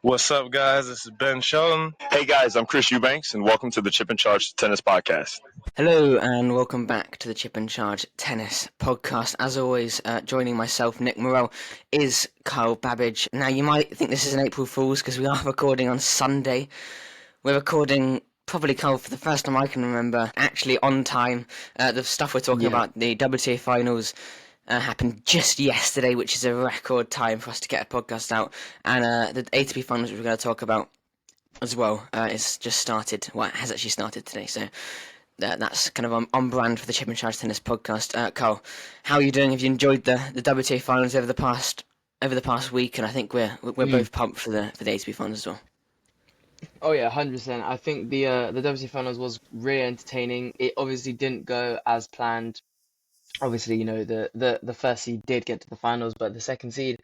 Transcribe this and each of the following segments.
What's up, guys? This is Ben Shelton. Hey guys, I'm Chris Eubanks, and welcome to the Chip and Charge Tennis Podcast. Hello and welcome back to the Chip and Charge Tennis Podcast. As always, joining myself, Nick Morell, is Kyle Babbage. Now, you might think this is an April Fool's because we are recording on Sunday. We're recording probably, Kyle, for the first time I can remember, actually on time. The stuff we're talking about, the WTA finals, happened just yesterday, which is a record time for us to get a podcast out. And the ATP finals, which we're going to talk about as well, it's just started. Well, it has actually started today, so that's kind of on brand for the Chip and Charge Tennis Podcast. Carl, how are you doing? Have you enjoyed the WTA finals over the past week? And I think we're both pumped for the ATP finals as well. Oh yeah, 100%. I think the WTA finals was really entertaining. It obviously didn't go as planned. Obviously, you know, the first seed did get to the finals, but the second seed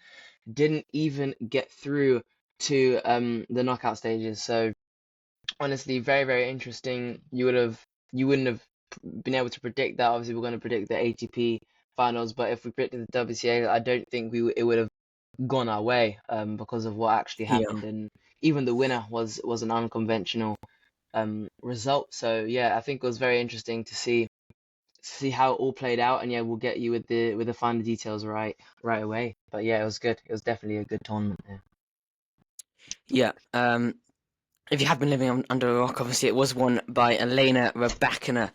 didn't even get through to the knockout stages. So honestly, very, very interesting. You wouldn't have been able to predict that. Obviously, we're going to predict the ATP finals, but if we predicted the WTA, I don't think it would have gone our way because of what actually happened. And even the winner was an unconventional result. So yeah, I think it was very interesting to see how it all played out. And yeah, we'll get you with the finer details right away. But yeah, it was good. It was definitely a good tournament there. Yeah. If you have been living under a rock, obviously it was won by Elena Rybakina.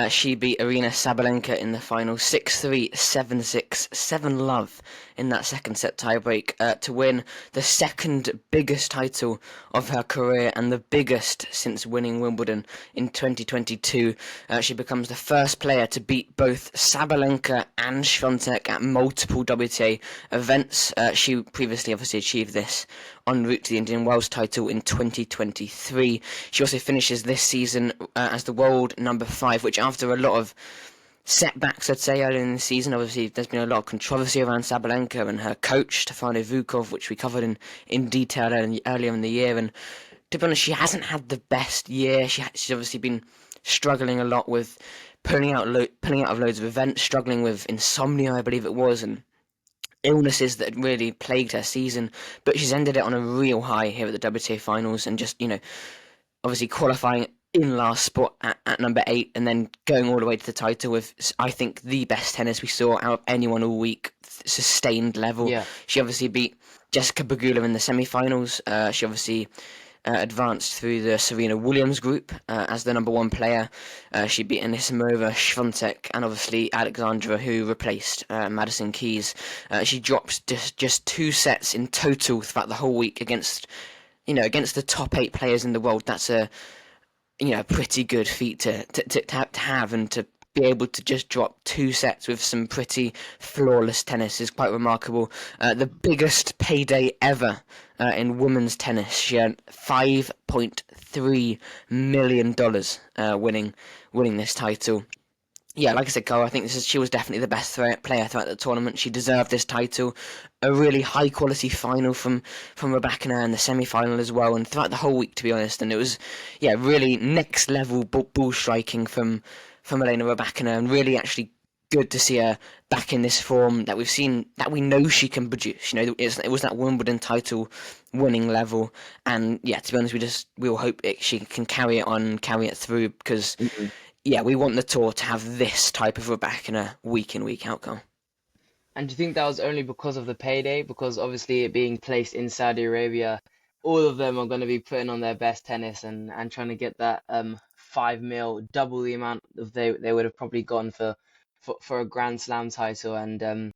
She beat Aryna Sabalenka in the final 6-3, 7-6, 7-love in that second set tiebreak to win the second biggest title of her career and the biggest since winning Wimbledon in 2022. She becomes the first player to beat both Sabalenka and Swiatek at multiple WTA events. She previously obviously achieved this en route to the Indian Wells title in 2023. She also finishes this season as the world number 5, which after a lot of setbacks, I'd say, earlier in the season, obviously there's been a lot of controversy around Sabalenka and her coach, Stefano Vukov, which we covered in detail earlier in the year. And to be honest, she hasn't had the best year. She's obviously been struggling a lot with pulling out of loads of events, struggling with insomnia, I believe it was, and illnesses that had really plagued her season, but she's ended it on a real high here at the WTA finals and just, obviously qualifying in last spot at number 8 and then going all the way to the title with, I think, the best tennis we saw out of anyone all week, sustained level. Yeah. She obviously beat Jessica Pegula in the semi-finals. She obviously advanced through the Serena Williams group as the number 1 player. She beat Anisimova, Swiatek, and obviously Alexandra, who replaced Madison Keys. She dropped just 2 sets in total throughout the whole week against the top 8 players in the world. That's a pretty good feat to have, and to be able to just drop 2 sets with some pretty flawless tennis is quite remarkable. The biggest payday ever in women's tennis. She earned $5.3 million winning this title. Yeah, like I said, Carl, I think she was definitely the best player throughout the tournament. She deserved this title. A really high-quality final from Rybakina in the semi-final as well, and throughout the whole week, to be honest. And it was, really next-level ball striking from Elena Rybakina, and really actually good to see her back in this form that we've seen, that we know she can produce. It was that Wimbledon title winning level, and yeah, to be honest, we'll hope she can carry it on, carry it through, because we want the tour to have this type of Rybakina week in, week out, Carl. And do you think that was only because of the payday? Because obviously it being placed in Saudi Arabia, all of them are going to be putting on their best tennis and trying to get that $5 million, double the amount of they would have probably gone for a Grand Slam title. And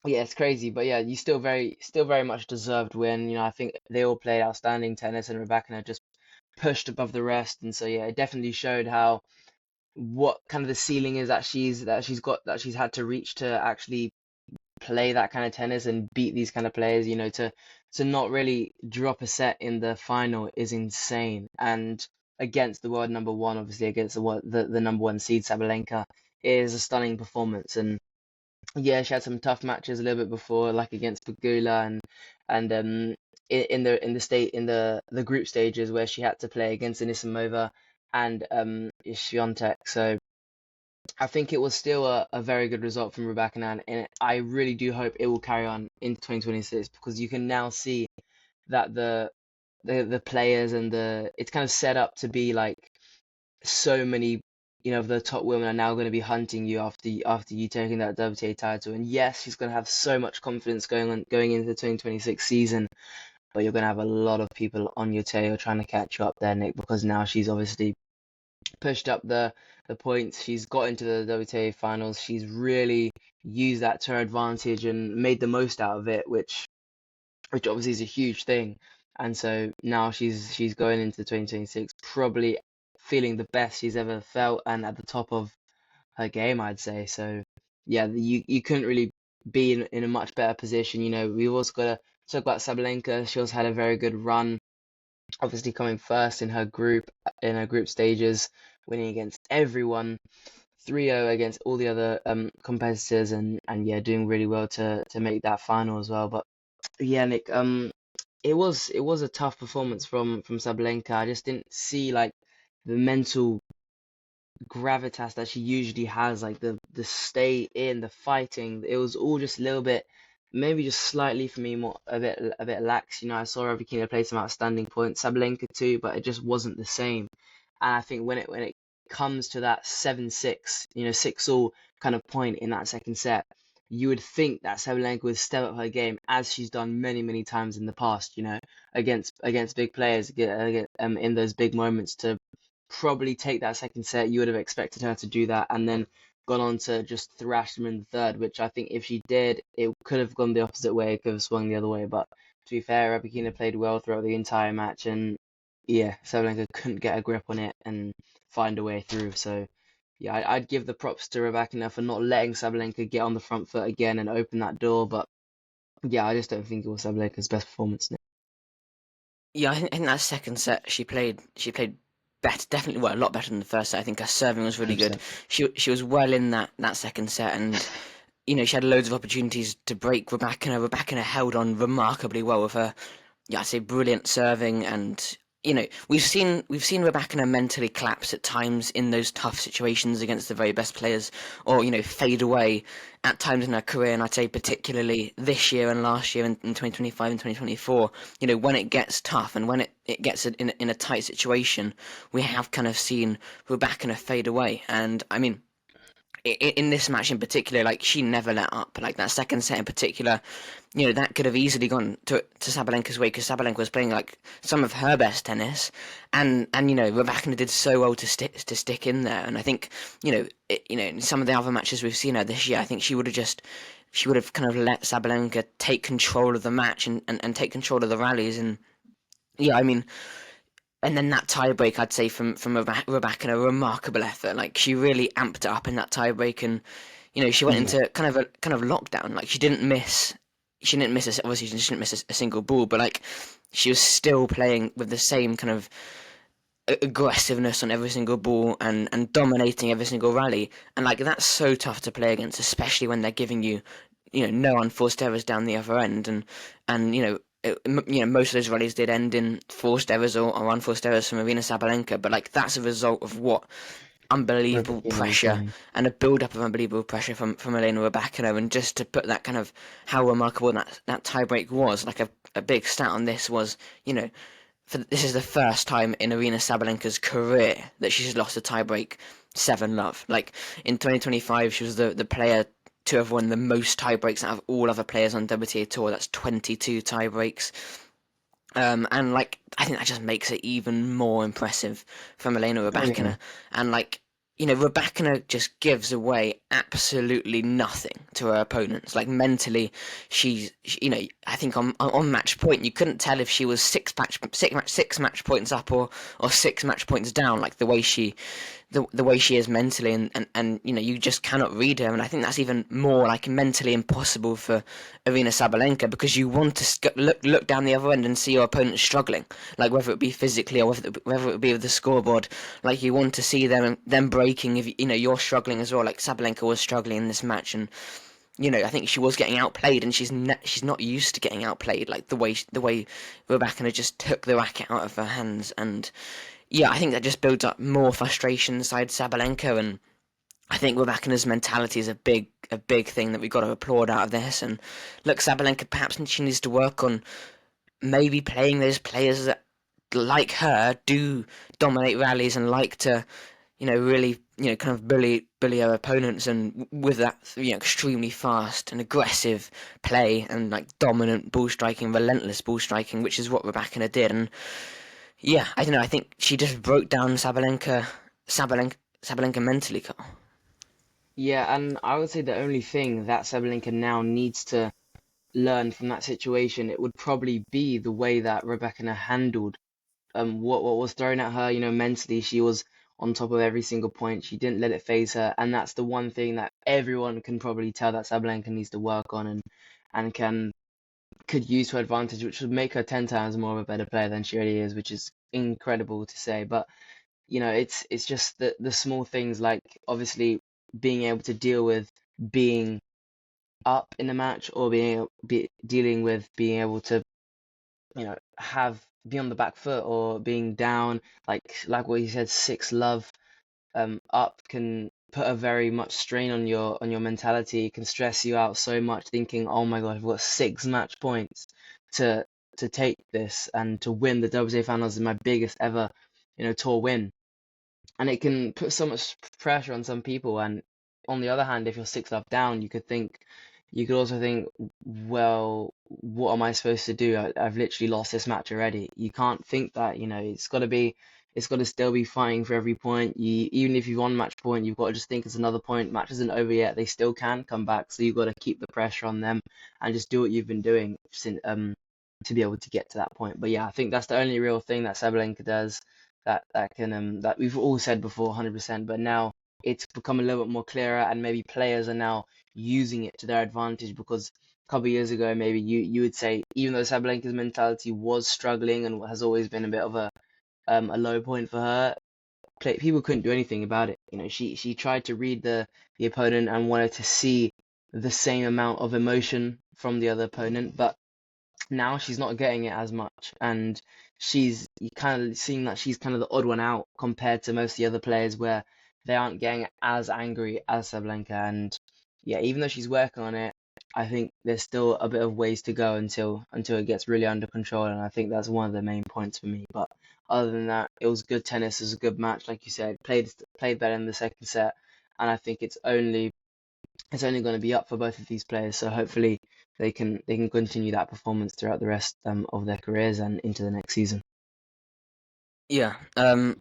it's crazy, but yeah, you still very much deserved win. I think they all played outstanding tennis, and Rybakina just pushed above the rest. And so yeah, it definitely showed what kind of the ceiling is that she's had to reach to actually play that kind of tennis and beat these kind of players. To not really drop a set in the final is insane. And against the world number 1, obviously against the number 1 seed Sabalenka, is a stunning performance. And yeah, she had some tough matches a little bit before, like against Pegula and in the group stages where she had to play against Anisimova and Swiatek. So I think it was still a very good result from Rybakina, and I really do hope it will carry on into 2026, because you can now see that the the players and it's kind of set up to be like so many, the top women are now going to be hunting you after you taking that WTA title. And yes, she's going to have so much confidence going into the 2026 season, but you're going to have a lot of people on your tail trying to catch you up there, Nick, because now she's obviously pushed up the points. She's got into the WTA finals. She's really used that to her advantage and made the most out of it, which obviously is a huge thing. And so now she's going into 2026 probably feeling the best she's ever felt and at the top of her game, I'd say. So yeah, you couldn't really be in a much better position. We've also got to talk about Sabalenka. She also had a very good run, obviously coming first in her group stages, winning against everyone, 3-0 against all the other competitors, and yeah, doing really well to make that final as well. But yeah, Nick, it was a tough performance from Sabalenka. I just didn't see like the mental gravitas that she usually has, like the stay in, the fighting. It was all just a little bit, maybe just slightly for me more a bit lax. I saw Rybakina play some outstanding points, Sabalenka too, but it just wasn't the same. And I think when it comes to that 7-6, 6-all kind of point in that second set, you would think that Sabalenka would step up her game as she's done many, many times in the past, against big players, in those big moments to probably take that second set. You would have expected her to do that and then gone on to just thrash them in the third, which I think if she did, it could have gone the opposite way. It could have swung the other way. But to be fair, Rybakina played well throughout the entire match, and yeah, Sabalenka couldn't get a grip on it and find a way through. So yeah, I'd give the props to Rybakina for not letting Sabalenka get on the front foot again and open that door. But yeah, I just don't think it was Sabalenka's best performance. Yeah, I think that second set she played better, definitely, well, a lot better than the first set. I think her serving was really good. 100%. She was well in that second set, and she had loads of opportunities to break Rybakina. Rybakina held on remarkably well with her, yeah, I'd say brilliant serving, and we've seen Rybakina mentally collapse at times in those tough situations against the very best players, or fade away at times in her career, and I'd say particularly this year and last year in 2025 and 2024. When it gets tough and when it gets in a tight situation, we have kind of seen Rybakina fade away, and I mean, in this match in particular, like, she never let up. Like, that second set in particular, that could have easily gone to Sabalenka's way, because Sabalenka was playing like some of her best tennis, and Rybakina did so well to stick in there. And I think in some of the other matches we've seen her this year, I think she would have kind of let Sabalenka take control of the match and take control of the rallies. And yeah, I mean, and then that tiebreak, I'd say from Rybakina, a remarkable effort. Like, she really amped it up in that tiebreak, and she went into kind of lockdown. Like, she didn't miss. Obviously, she didn't miss a single ball, but like, she was still playing with the same kind of aggressiveness on every single ball and dominating every single rally. And like, that's so tough to play against, especially when they're giving you no unforced errors down the other end, and most of those rallies did end in forced errors or unforced errors from Aryna Sabalenka, but like, that's a result of what unbelievable pressure and a build-up of unbelievable pressure from Elena Rybakina. And just to put that kind of how remarkable that tiebreak was, like a big stat on this was, this is the first time in Aryna Sabalenka's career that she's lost a tiebreak 7-love. Like, in 2025, she was the player to have won the most tiebreaks out of all other players on WTA Tour. That's 22 tiebreaks. And like, I think that just makes it even more impressive from Elena Rybakina. Yeah. And like, Rybakina just gives away absolutely nothing to her opponents. Like, mentally, she's I think on match point, you couldn't tell if she was six match points up or 6 match points down. Like, the way she is mentally, and you just cannot read her. And I think that's even more like mentally impossible for Aryna Sabalenka, because you want to look down the other end and see your opponent struggling, like, whether it be physically or whether it be with the scoreboard. Like, you want to see them breaking if you're struggling as well. Like, Sabalenka was struggling in this match, and I think she was getting outplayed, and she's not used to getting outplayed. Like, the way Rybakina just took the racket out of her hands. And yeah, I think that just builds up more frustration inside Sabalenka, and I think Rybakina's mentality is a big thing that we've got to applaud out of this. And look, Sabalenka, perhaps she needs to work on maybe playing those players that like her, do dominate rallies and like to, really, kind of bully her opponents, and with that, extremely fast and aggressive play and like dominant ball striking, relentless ball striking, which is what Rybakina did. And yeah, I don't know. I think she just broke down Sabalenka mentally, Carl. Yeah, and I would say the only thing that Sabalenka now needs to learn from that situation, it would probably be the way that Rybakina handled what was thrown at her. Mentally she was on top of every single point. She didn't let it phase her, and that's the one thing that everyone can probably tell that Sabalenka needs to work on, and could use to her advantage, which would make her 10 times more of a better player than she already is, which is incredible to say. But it's just the small things, like obviously being able to deal with being up in the match, or dealing with being able to have be on the back foot, or being down, like what you said, 6-love up can put a very much strain on your mentality. It can stress you out so much, thinking, oh my god, I've got 6 match points to take this and to win the WTA finals, is my biggest ever tour win. And it can put so much pressure on some people. And on the other hand, if you're 6-love down, you could also think, well, what am I supposed to do? I've literally lost this match already. You can't think that. It's got to still be fighting for every point. Even if you've won match point, you've got to just think it's another point. Match isn't over yet. They still can come back. So you've got to keep the pressure on them and just do what you've been doing since, to be able to get to that point. But yeah, I think that's the only real thing that Sabalenka does, that we've all said before, 100%. But now it's become a little bit more clearer, and maybe players are now using it to their advantage, because a couple of years ago, maybe you would say, even though Sabalenka's mentality was struggling and has always been a bit of a low point for her, people couldn't do anything about it. She tried to read the opponent and wanted to see the same amount of emotion from the other opponent, but now she's not getting it as much, and you kind of seeing that she's kind of the odd one out compared to most of the other players, where they aren't getting as angry as Sabalenka. And yeah, even though she's working on it, I think there's still a bit of ways to go until it gets really under control, and I think that's one of the main points for me. But other than that, it was good tennis. It was a good match, like you said. Played better in the second set, and I think it's only going to be up for both of these players. So hopefully they can continue that performance throughout the rest of their careers and into the next season. Yeah. On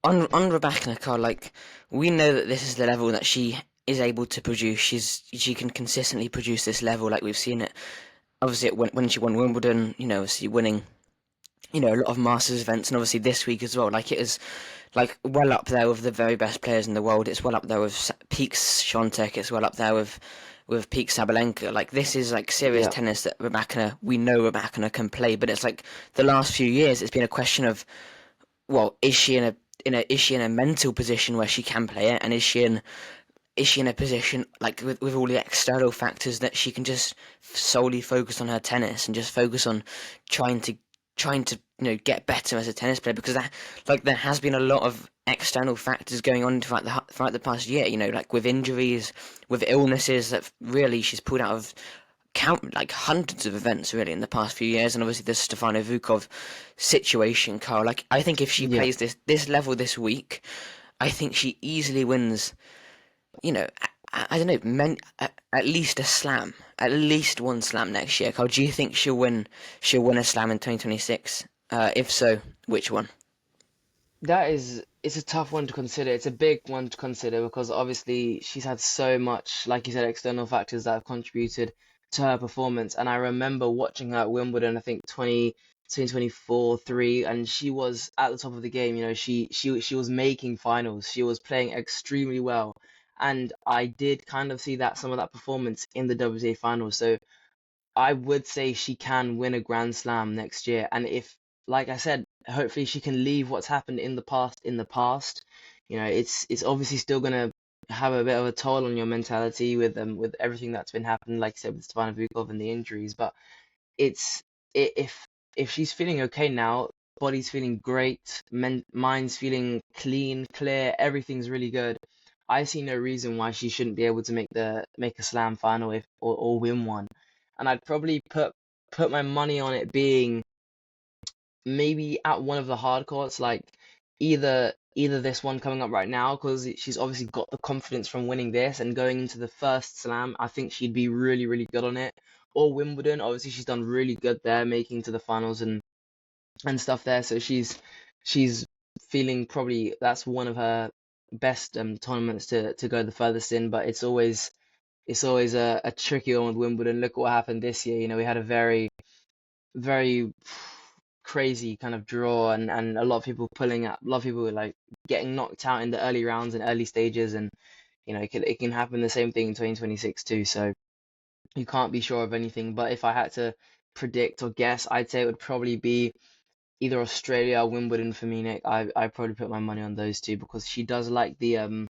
Rybakina, Carl, like, we know that this is the level that she is able to produce. She can consistently produce this level, like we've seen it. Obviously, when she won Wimbledon, obviously winning, a lot of Masters events, and obviously this week as well. Like, it is, like, well up there with the very best players in the world. It's well up there with peak Swiatek. It's well up there with peak Sabalenka. Like, this is like serious Yeah, tennis that we know Rybakina can play. But it's like the last few years, it's been a question of, well, is she in a mental position where she can play it, and is she in a position, like, with all the external factors, that she can just solely focus on her tennis and just focus on trying to get better as a tennis player? Because that, like, there has been a lot of external factors going on throughout the past year, like with injuries, with illnesses, that really she's pulled out of like hundreds of events really in the past few years. And obviously the Stefano Vukov situation, Carl. Like, I think if she yeah. plays this level this week, I think she easily wins, I don't know, at least a slam, at least one slam next year. Carl, do you think she'll win a slam in 2026? If so, which one? It's a tough one to consider. It's a big one to consider, because obviously she's had so much, like you said, external factors that have contributed to her performance. And I remember watching her at Wimbledon, I think 2024, 3, and she was at the top of the game. She was making finals. She was playing extremely well. And I did kind of see some of that performance in the WTA finals. So I would say she can win a Grand Slam next year. And if, like I said, hopefully she can leave what's happened in the past in the past. It's obviously still gonna have a bit of a toll on your mentality with everything that's been happening, like I said, with Stefano Vukov and the injuries. But it's if she's feeling okay now, body's feeling great, mind's feeling clean, clear, everything's really good. I see no reason why she shouldn't be able to make a slam final, or win one. And I'd probably put my money on it being maybe at one of the hard courts, like either this one coming up right now, because she's obviously got the confidence from winning this and going into the first slam. I think she'd be really, really good on it. Or Wimbledon, obviously she's done really good there, making to the finals and stuff there. So she's feeling probably that's one of her best tournaments to go the furthest in. But it's always a tricky one with Wimbledon. Look what happened this year. We had a very very crazy kind of draw and a lot of people pulling up, a lot of people were like getting knocked out in the early rounds and early stages, and it can happen the same thing in 2026 too. So you can't be sure of anything. But if I had to predict or guess, I'd say it would probably be either Australia or Wimbledon for me, Nick. I probably put my money on those two because she does like the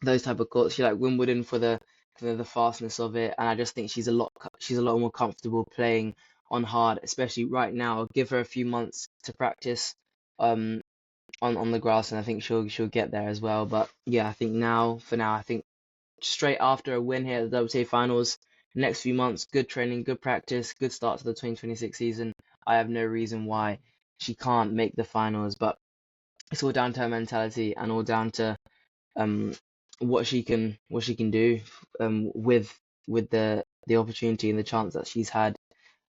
those type of courts. She like Wimbledon for the fastness of it, and I just think she's a lot more comfortable playing on hard, especially right now. I'll give her a few months to practice um on the grass, and I think she'll get there as well. But yeah, I think for now, I think straight after a win here at the WTA finals, next few months, good training, good practice, good start to the 2026 season. I have no reason why she can't make the finals, but it's all down to her mentality and all down to um what she can do with the opportunity and the chance that she's had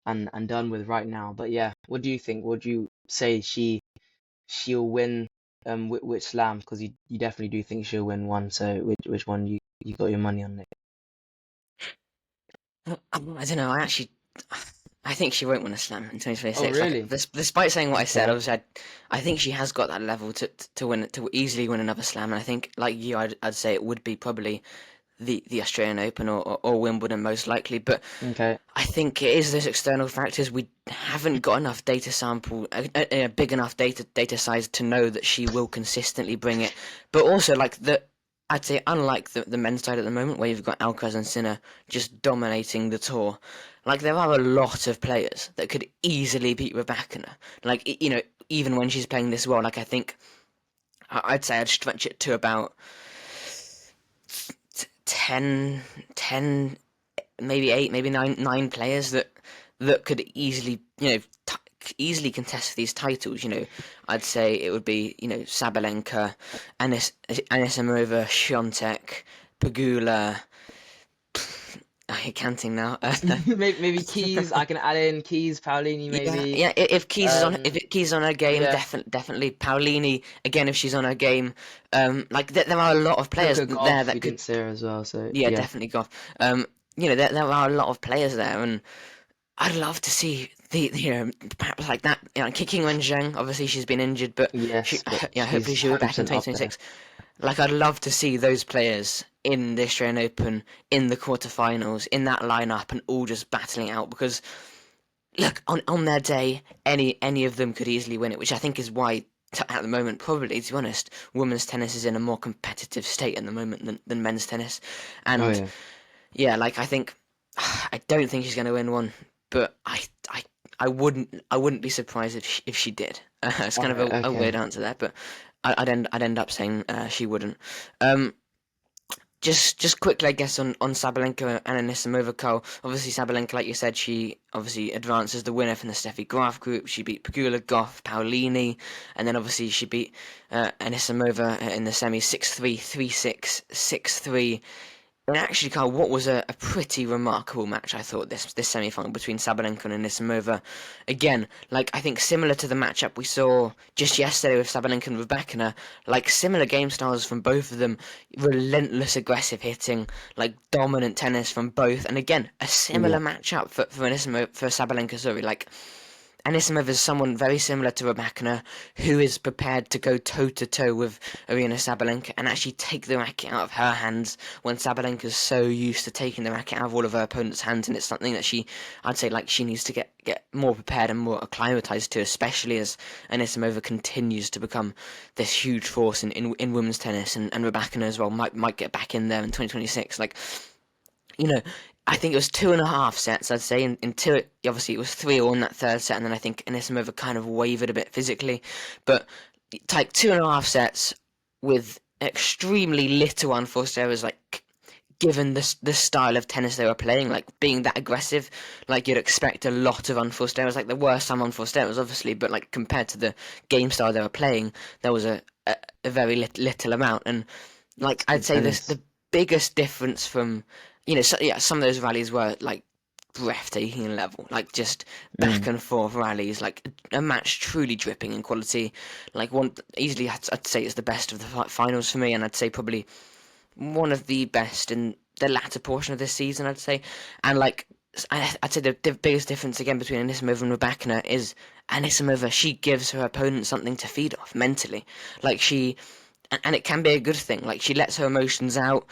and done with right now. But yeah, what do you think? Would you say she'll win which slam? Because you definitely do think she'll win one. So which one you got your money on, Nick? I don't know. I think she won't win a slam in Oh 2026. Like, really? despite saying what I said, Okay. obviously, I think she has got that level to easily win another slam. And I think, like you, I'd say it would be probably the Australian Open or Wimbledon most likely. But Okay. I think it is those external factors. We haven't got enough data sample, a big enough data size to know that she will consistently bring it. But also, I'd say unlike the men's side at the moment, where you've got Alcaraz and Sinner just dominating the tour, like there are a lot of players that could easily beat Rybakina. Like even when she's playing this well, like I think I'd say I'd stretch it to about 10, maybe 8, maybe nine players that could easily, easily contest these titles. I'd say it would be, Sabalenka, Anisimova, Świątek, Pegula. I'm counting now. Maybe Keys. I can add in Keys, Paolini, Yeah, maybe. yeah. If Keys is on, Um, if Keys is on her game, yeah, definitely Paolini again if she's on her game. Like there are a lot of players Coco there Golf. that We could. didn't say her as well. So Yeah, yeah. definitely golf. There are a lot of players there, and I'd love to see perhaps like that. Kicking Wen Zheng. Obviously, she's been injured, but Yes, but hopefully she's she'll be back in 100% up there. 2026. Like, I'd love to see those players in the Australian Open, in the quarterfinals, in that lineup, and all just battling out. Because look, on their day, any of them could easily win it, which I think is why. At the moment, probably to be honest, women's tennis is in a more competitive state at the moment than men's tennis, Oh and yeah. yeah, like I think I don't think she's going to win one, but I wouldn't be surprised if she did. It's All kind of right. a Okay. weird answer there, but I'd end up saying she wouldn't. Um, just quickly, I guess on Sabalenka and Anisimova, Carl. Obviously, Sabalenka, like you said, she obviously advances the winner from the Steffi Graf group. She beat Pegula, Goff, Paolini, and then obviously she beat Anisimova in the semi 6-3, 3-6, 6-3. And actually, Carl, what was a pretty remarkable match, I thought, this semi-final between Sabalenka and Anisimova. Again, like, I think similar to the matchup we saw just yesterday with Sabalenka and Rybakina, like, similar game styles from both of them, relentless aggressive hitting, like, dominant tennis from both, and again, a similar Yeah. matchup for Sabalenka, sorry, like, Anisimova is someone very similar to Rybakina, who is prepared to go toe-to-toe with Arina Sabalenka and actually take the racket out of her hands when Sabalenka's so used to taking the racket out of all of her opponent's hands, and it's something that I'd say, like, she needs to get more prepared and more acclimatized to, especially as Anisimova continues to become this huge force in women's tennis, and Rybakina as well might get back in there in 2026. Like, you know, I think it was 2.5 sets, I'd say, until obviously it was 3-all in that third set, and then I think Anisimova kind of wavered a bit physically. But like 2.5 sets with extremely little unforced errors, like given the style of tennis they were playing, like being that aggressive, like you'd expect a lot of unforced errors. Like there were some unforced errors, obviously, but like compared to the game style they were playing, there was a very little amount. And like It's I'd good say tennis. the biggest difference from some of those rallies were like breathtaking level, like just back Mm. and forth rallies, like a match truly dripping in quality. Like one easily, I'd say it's the best of the finals for me, and I'd say probably one of the best in the latter portion of this season, I'd say. And like I'd say the biggest difference again between Anisimova and Rybakina is Anisimova, she gives her opponent something to feed off mentally. Like and it can be a good thing. Like she lets her emotions out.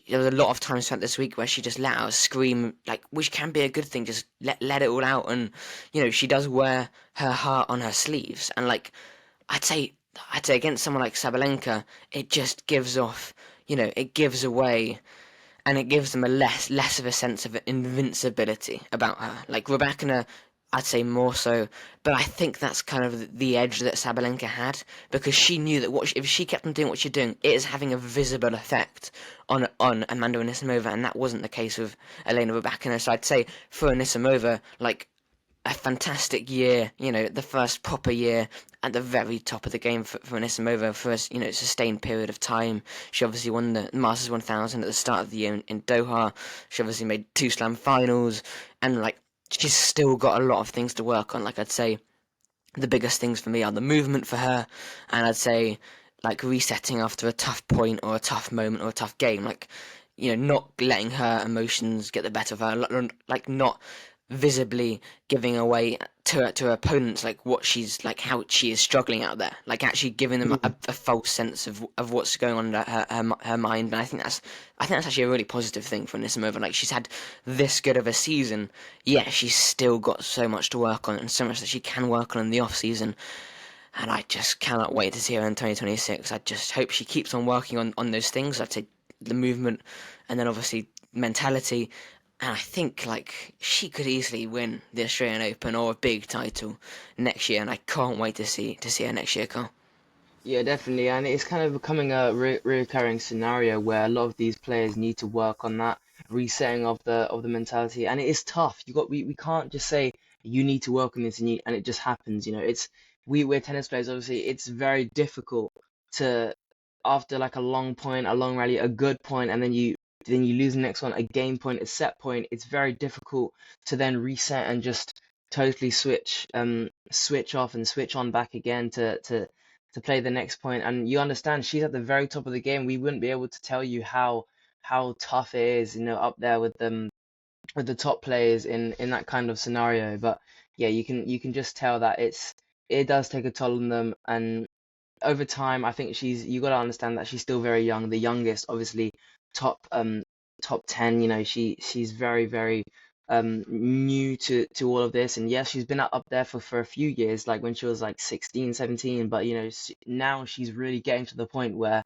There was a lot of times throughout this week where she just let out a scream, like, which can be a good thing. Just let it all out, and she does wear her heart on her sleeves. And like I'd say, against someone like Sabalenka, it just gives off, it gives away, and it gives them a less of a sense of invincibility about her. Like Rybakina, I'd say more so, but I think that's kind of the edge that Sabalenka had, because she knew that if she kept on doing what she's doing, it is having a visible effect on Amanda Anisimova, and that wasn't the case with Elena Rybakina. So I'd say for Anisimova, like a fantastic year, the first proper year at the very top of the game for Anisimova for a sustained period of time. She obviously won the Masters 1000 at the start of the year in Doha. She obviously made 2 slam finals, and like she's still got a lot of things to work on. Like I'd say the biggest things for me are the movement for her, and I'd say like resetting after a tough point or a tough moment or a tough game. Like not letting her emotions get the better of her, like not visibly giving away to her opponents like what she's like, how she is struggling out there, like actually giving them Mm. a false sense of what's going on in her mind. And I think that's actually a really positive thing for Anisimova. Like she's had this good of a season, yeah, she's still got so much to work on and so much that she can work on in the off season. And I just cannot wait to see her in 2026. I just hope she keeps on working on those things. I'd say the movement, and then obviously mentality. And I think like she could easily win the Australian Open or a big title next year. And I can't wait to see her next year, Carl. Yeah, definitely, and it's kind of becoming a reoccurring scenario where a lot of these players need to work on that resetting of the mentality, and it is tough. We can't just say you need to work on this and it just happens. It's we're tennis players. Obviously, it's very difficult to after like a long point, a long rally, a good point, and then you lose the next one, a game point, a set point. It's very difficult to then reset and just totally switch off and switch on back again to play the next point. And you understand she's at the very top of the game. We wouldn't be able to tell you how tough it is, up there with them with the top players in that kind of scenario. But yeah, you can just tell that it does take a toll on them. And over time, I think you got to understand that she's still very young, the youngest, obviously top 10. She's very very new to all of this, and yes, she's been up there for a few years, like when she was like 16, 17. But now she's really getting to the point where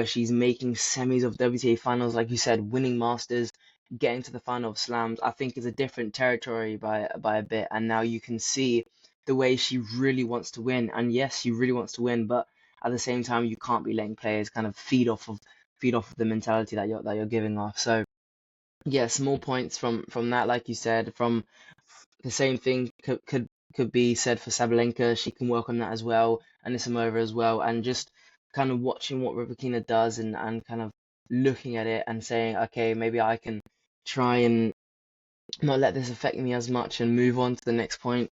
she's making semis of WTA finals, like you said, winning Masters, getting to the final of slams. I think is a different territory by a bit, and now you can see the way she really wants to win. And yes, she really wants to win, but at the same time, you can't be letting players kind of feed off of the mentality that you're giving off. So yeah, small points from that, like you said. From the same thing could be said for Sabalenka. She can work on that as well, and Anisimova as well, and just kind of watching what Rybakina does and kind of looking at it and saying, okay, maybe I can try and not let this affect me as much and move on to the next point.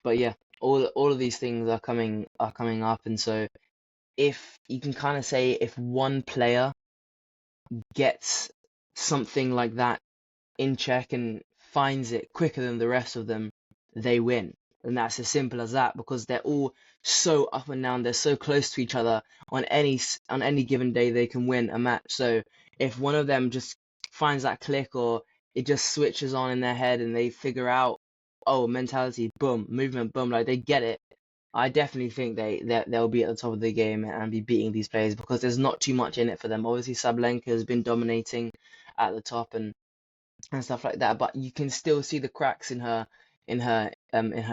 But yeah, all of these things are coming up, and so if you can kind of say if one player gets something like that in check and finds it quicker than the rest of them, they win. And that's as simple as that, because they're all so up and down, they're so close to each other. On any given day, they can win a match. So if one of them just finds that click, or it just switches on in their head and they figure out, oh, mentality, boom, movement, boom, like they get it, I definitely think they'll be at the top of the game and be beating these players, because there's not too much in it for them. Obviously, Sabalenka has been dominating at the top and stuff like that, but you can still see the cracks in her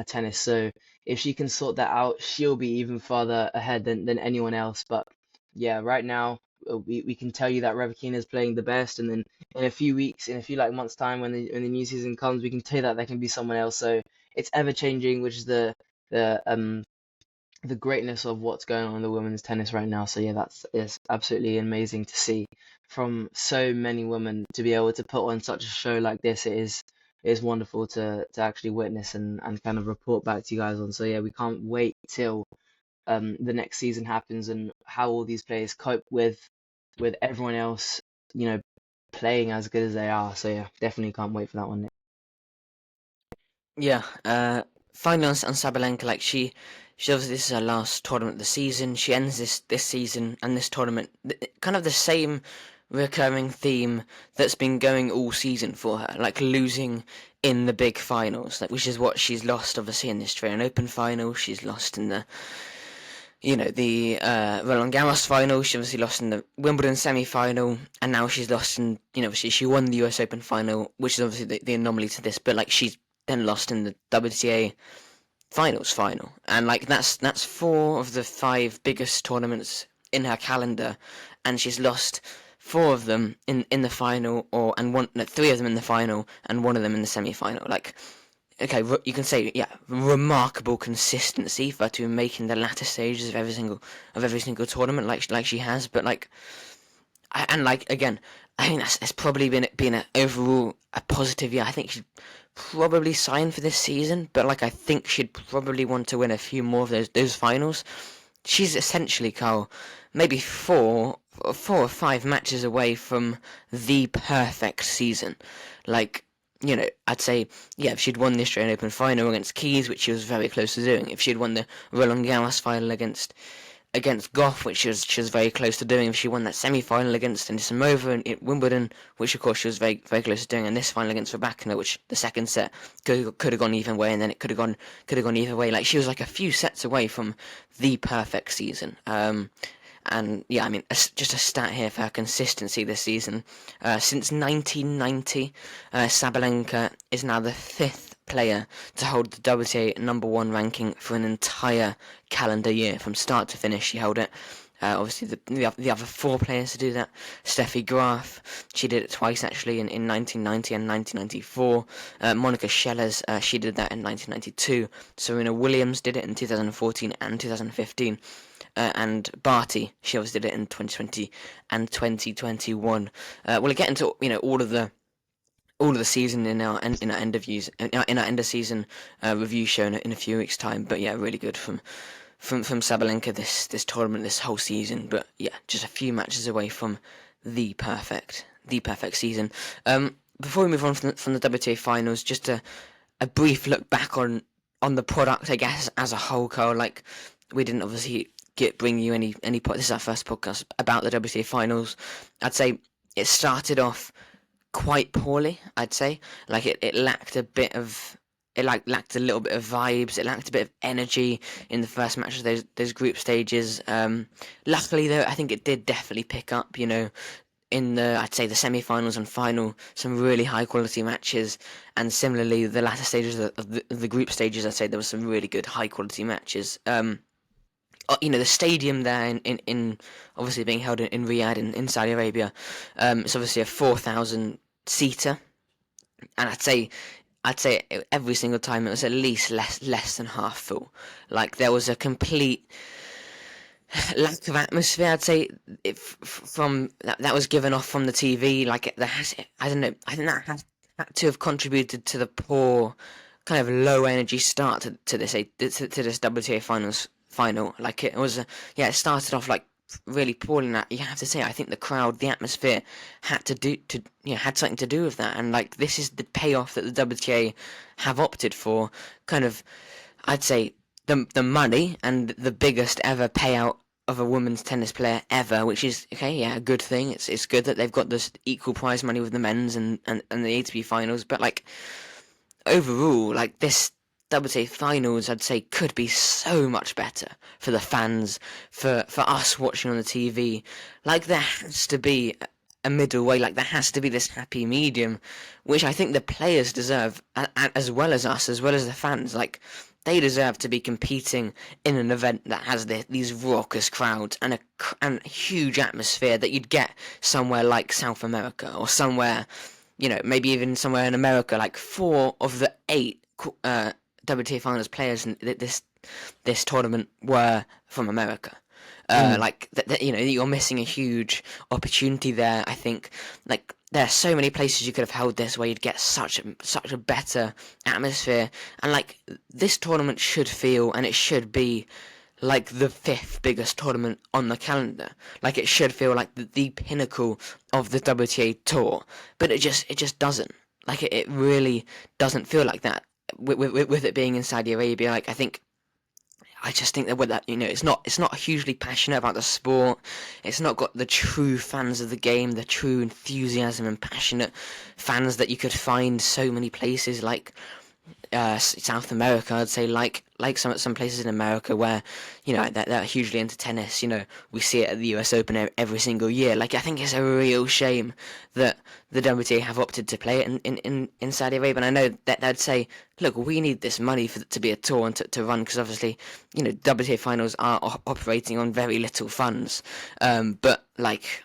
tennis. So if she can sort that out, she'll be even farther ahead than anyone else. But yeah, right now we can tell you that Rybakina is playing the best, and then in a few weeks, in a few like months' time, when the new season comes, we can tell you that there can be someone else. So it's ever changing, which is the the greatness of what's going on in the women's tennis right now. So yeah, it's absolutely amazing to see from so many women to be able to put on such a show like this. It is wonderful to actually witness and kind of report back to you guys on. So yeah, we can't wait till the next season happens and how all these players cope with everyone else, playing as good as they are. So yeah, definitely can't wait for that one. Yeah, finally on Sabalenka, like she obviously this is her last tournament of the season. She ends this season and this tournament, kind of the same recurring theme that's been going all season for her, like losing in the big finals, like which is what she's lost obviously in the Australian Open final. She's lost in the Roland Garros final. She obviously lost in the Wimbledon semi-final, and now she's lost in, she won the US Open final, which is obviously the anomaly to this, but like she's then lost in the WTA finals final, and like that's 4 of the 5 biggest tournaments in her calendar, and she's lost 4 of them in the final, and 3 of them in the final, and 1 of them in the semi-final. Like, okay, you can say, yeah, remarkable consistency for her to be making the latter stages of every single tournament, like she has. But like, again, I think that's probably been overall a positive year. I think she'd probably sign for this season, but like I think she'd probably want to win a few more of those finals. She's essentially, Carl, maybe 4 or 5 matches away from the perfect season. Like, I'd say, yeah, if she'd won the Australian Open final against Keys, which she was very close to doing, if she'd won the Roland Garros final against Goff, which she was very close to doing, if she won that semi-final against Anisimova in Wimbledon, which of course she was very very close to doing, and this final against Rybakina, which the second set could have gone either way, and then it could have gone either way. Like, she was like a few sets away from the perfect season. And yeah, I mean, just a stat here for her consistency this season. Since 1990, Sabalenka is now the 5th player to hold the WTA #1 ranking for an entire calendar year. From start to finish, she held it. Obviously, the other 4 players to do that. Steffi Graf, she did it twice actually in 1990 and 1994. Monica Seles, she did that in 1992. Serena Williams did it in 2014 and 2015. And Barty, she obviously did it in 2020 and 2021. We'll get into all of the season in our end of season review show in a few weeks' time. But yeah, really good from Sabalenka this tournament, this whole season. But yeah, just a few matches away from the perfect season. Before we move on from the WTA finals, just a brief look back on the product, I guess, as a whole, Carl. Like, we didn't obviously bring you any this is our first podcast about the WTA finals. I'd say it started off quite poorly. I'd say, like, it lacked a little bit of vibes. It lacked a bit of energy in the first matches, those group stages. Luckily though, I think it did definitely pick up. In I'd say the semi-finals and final, some really high quality matches, and similarly the latter stages of the group stages, I'd say there was some really good high quality matches. The stadium there in obviously being held in Riyadh in Saudi Arabia, it's obviously a 4,000 seater, and I'd say every single time it was at least less than half full. Like, there was a complete lack of atmosphere, I'd say, from that was given off from the TV. Like, I don't know, I think that had to have contributed to the poor, kind of low energy start to this WTA final. Like, it was it started off like really poorly. That, you have to say, I think the crowd, the atmosphere had something to do with that. And like, this is the payoff that the WTA have opted for. Kind of, I'd say, the money and the biggest ever payout of a women's tennis player ever, which is a good thing. It's good that they've got this equal prize money with the men's and the ATP finals. But like, overall, like, this WTA finals, I'd say, could be so much better for the fans, for us watching on the TV. Like, there has to be a middle way. Like, there has to be this happy medium, which I think the players deserve, as well as us, as well as the fans. Like, they deserve to be competing in an event that has these raucous crowds and a huge atmosphere that you'd get somewhere like South America or somewhere, maybe even somewhere in America. Like 4 of the 8 WTA Finals players in this tournament were from America. You're missing a huge opportunity there. I think, like, there are so many places you could have held this where you'd get such a better atmosphere, and like this tournament should feel, and it should be like the 5th biggest tournament on the calendar. Like, it should feel like the pinnacle of the WTA tour, but it just doesn't. Like, it really doesn't feel like that with it being in Saudi Arabia. Like, I just think that with that, it's not hugely passionate about the sport. It's not got the true fans of the game, the true enthusiasm and passionate fans that you could find so many places like South America. I'd say like some places in America where they're hugely into tennis. We see it at the US Open every single year. Like, I think it's a real shame that the WTA have opted to play it in Saudi Arabia. And I know that they'd say, look, we need this money to be a tour and to run, because obviously WTA finals are operating on very little funds. But like,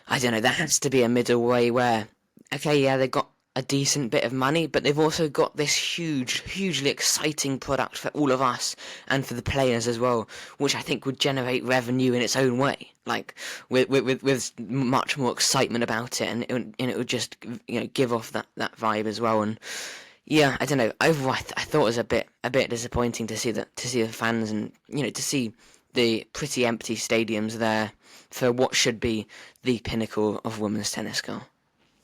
I don't know, there has to be a middle way where, okay, yeah, they've got a decent bit of money, but they've also got this hugely exciting product for all of us and for the players as well, which I think would generate revenue in its own way, like with much more excitement about it, and it would just give off that vibe as well. And yeah, I don't know. Overall, I thought it was a bit disappointing to see the fans, and to see the pretty empty stadiums there for what should be the pinnacle of women's tennis, Carl.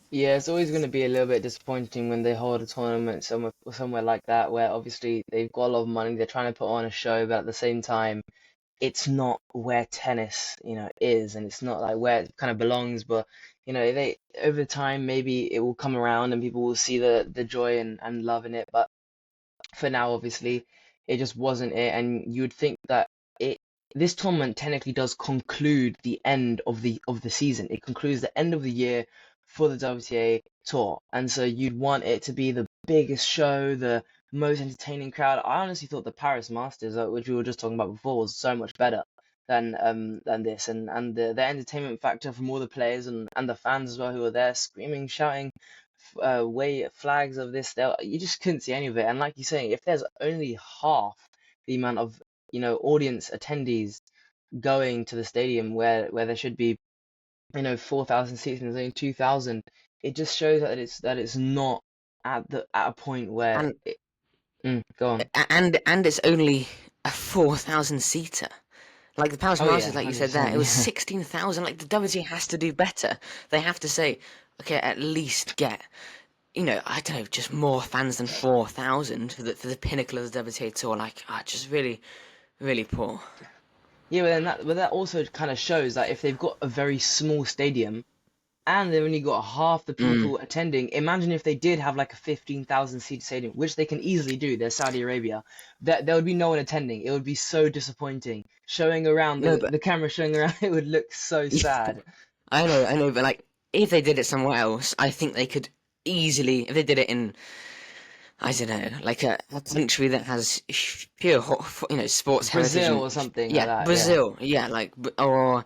Yeah, it's always going to be a little bit disappointing when they hold a tournament somewhere like that, where obviously they've got a lot of money, they're trying to put on a show, but at the same time, it's not where tennis, is, and it's not like where it kind of belongs. But they, over time, maybe it will come around and people will see the joy and love in it. But for now, obviously, it just wasn't it, and you'd think that this tournament technically does conclude the end of the season. It concludes the end of the year for the WTA tour, and so you'd want it to be the biggest show, the most entertaining crowd. I honestly thought the Paris Masters, which we were just talking about before, was so much better than this, and the entertainment factor from all the players and the fans as well, who were there screaming, shouting, wave flags of this. You just couldn't see any of it. And like you're saying, if there's only half the amount of audience attendees going to the stadium where there should be 4,000 seats and there's only 2,000, it just shows that it's not at a point where go on. And it's only a 4,000 seator. Like the Paris Masters, like you said there, it was 16,000. Like, the WTA has to do better. They have to say, okay, at least get I don't know, just more fans than 4,000 for the pinnacle of the WTA tour. Like, just really, really poor. Yeah, but that also kind of shows that if they've got a very small stadium and they've only got half the people attending, imagine if they did have like a 15,000 seat stadium, which they can easily do. They're Saudi Arabia. There would be no one attending. It would be so disappointing. Showing around the camera showing around, it would look so sad. I know, but like, if they did it somewhere else, I think they could easily, if they did it in, I don't know, like a country that has pure, sports heritage. Brazil or something like that. Brazil, or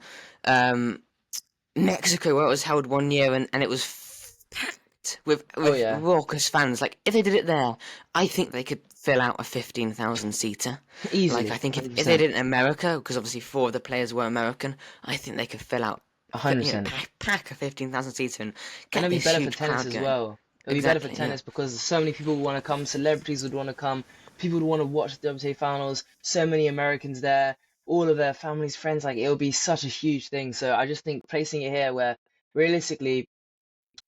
Mexico, where it was held one year and it was packed with raucous fans. Like, if they did it there, I think they could fill out a 15,000 seater. Easily. Like, I think if they did it in America, because obviously 4 of the players were American, I think they could fill out 100%. Pack a 15,000 seater and get it'd be this better huge for tennis crowd as well. It'd be better for tennis because so many people would want to come, celebrities would want to come, people would want to watch the WTA finals, so many Americans there, all of their families, friends, like, it would be such a huge thing. So I just think placing it here where realistically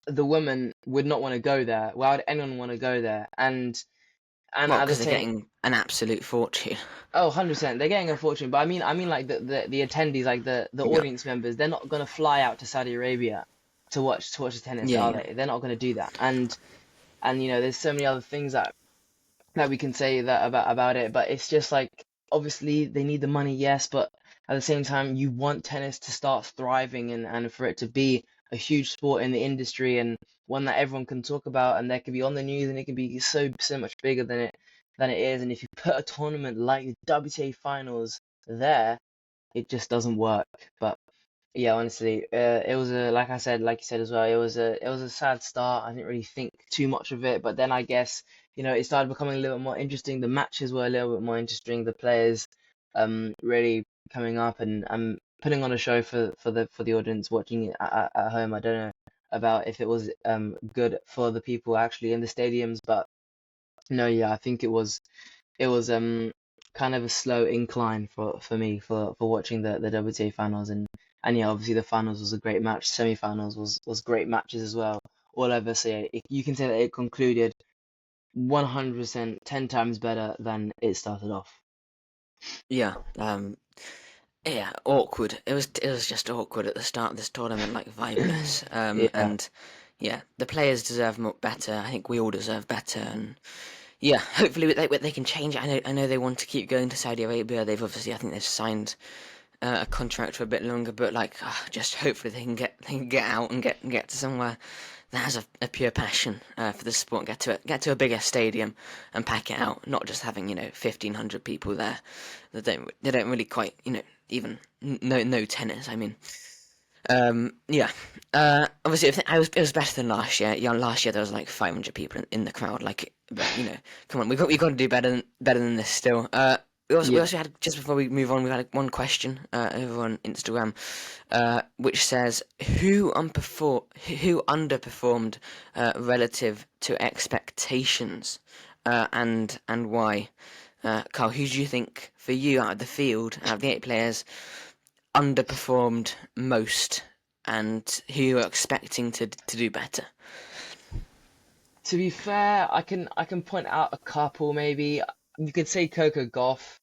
the women would not want to go there. Why would anyone want to go there? And because they're getting an absolute fortune. Oh, 100%. They're getting a fortune. But I mean like the attendees, like the audience members, they're not going to fly out to Saudi Arabia to watch the tennis, are they? They're not going to do that. And there's so many other things that we can say that about it, but it's just like, obviously they need the money, yes, but at the same time you want tennis to start thriving and for it to be a huge sport in the industry and one that everyone can talk about and that can be on the news and it can be so much bigger than than it is. And if you put a tournament like the WTA finals there, it just doesn't work. But yeah, honestly, it was a like I said, like you said as well, it was a sad start. I didn't really think too much of it, but then I guess it started becoming a little bit more interesting. The matches were a little bit more interesting. The players really coming up and putting on a show for the audience watching it at home. I don't know about if it was good for the people actually in the stadiums, but no, yeah, I think it was kind of a slow incline for me for watching the WTA finals, and yeah, obviously the finals was a great match. Semi-finals was great matches as well, all over. So yeah, you can say that it concluded 100%, 10 times better than it started off. Yeah, yeah, awkward. It was just awkward at the start of this tournament, like vibeless. Yeah, And yeah, the players deserve better. I think we all deserve better, and yeah, hopefully they can change it. I know they want to keep going to Saudi Arabia. I think they've signed a contract for a bit longer, but like, just hopefully they can get out and get to somewhere that has a pure passion for the sport. Get to a bigger stadium and pack it out, not just having 1,500 people there. They don't really quite even know tennis. I mean, yeah. Obviously, it was better than last year. Yeah, last year there was like 500 people in the crowd. Like, but come on, we got to do better than this still. We also had, just before we move on, we had one question over on Instagram, which says who underperformed relative to expectations, and why. Carl, who do you think, for you, out of the field, out of the 8 players, underperformed most, and who you're expecting to do better? to be fair, I can point out a couple maybe. You could say Coco Gauff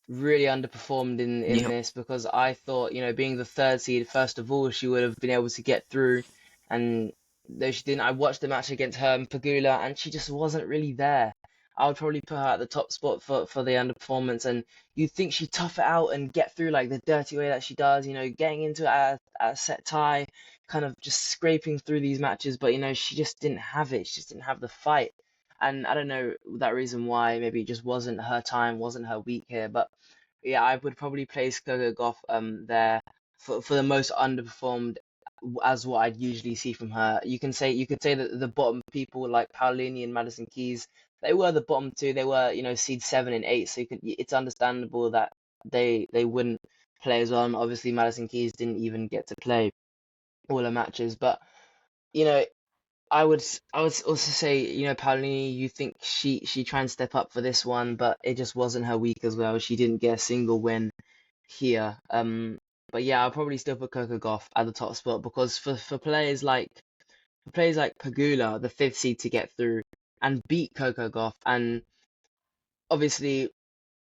really underperformed in Yeah, this because I thought, being the third seed, first of all, she would have been able to get through. And though she didn't, I watched the match against her and Pagula, and she just wasn't really there. I would probably put her at the top spot for the underperformance. And you'd think she'd tough it out and get through like the dirty way that she does, getting into it at a set tie, kind of just scraping through these matches. But, she just didn't have it. She just didn't have the fight. And I don't know that reason why. Maybe it just wasn't her time, wasn't her week here. But yeah, I would probably place Coco Gauff there for the most underperformed as what I'd usually see from her. You could say that the bottom people like Paolini and Madison Keys, they were the bottom two. They were, seed 7 and 8, so it's understandable that they wouldn't play as well. And obviously Madison Keys didn't even get to play all her matches. But you know, I would also say, Paolini, you think she tried and step up for this one, but it just wasn't her week as well. She didn't get a single win here. But yeah, I'll probably still put Coco Gauff at the top spot because for players like Pagula, the fifth seed to get through and beat Coco Gauff, and obviously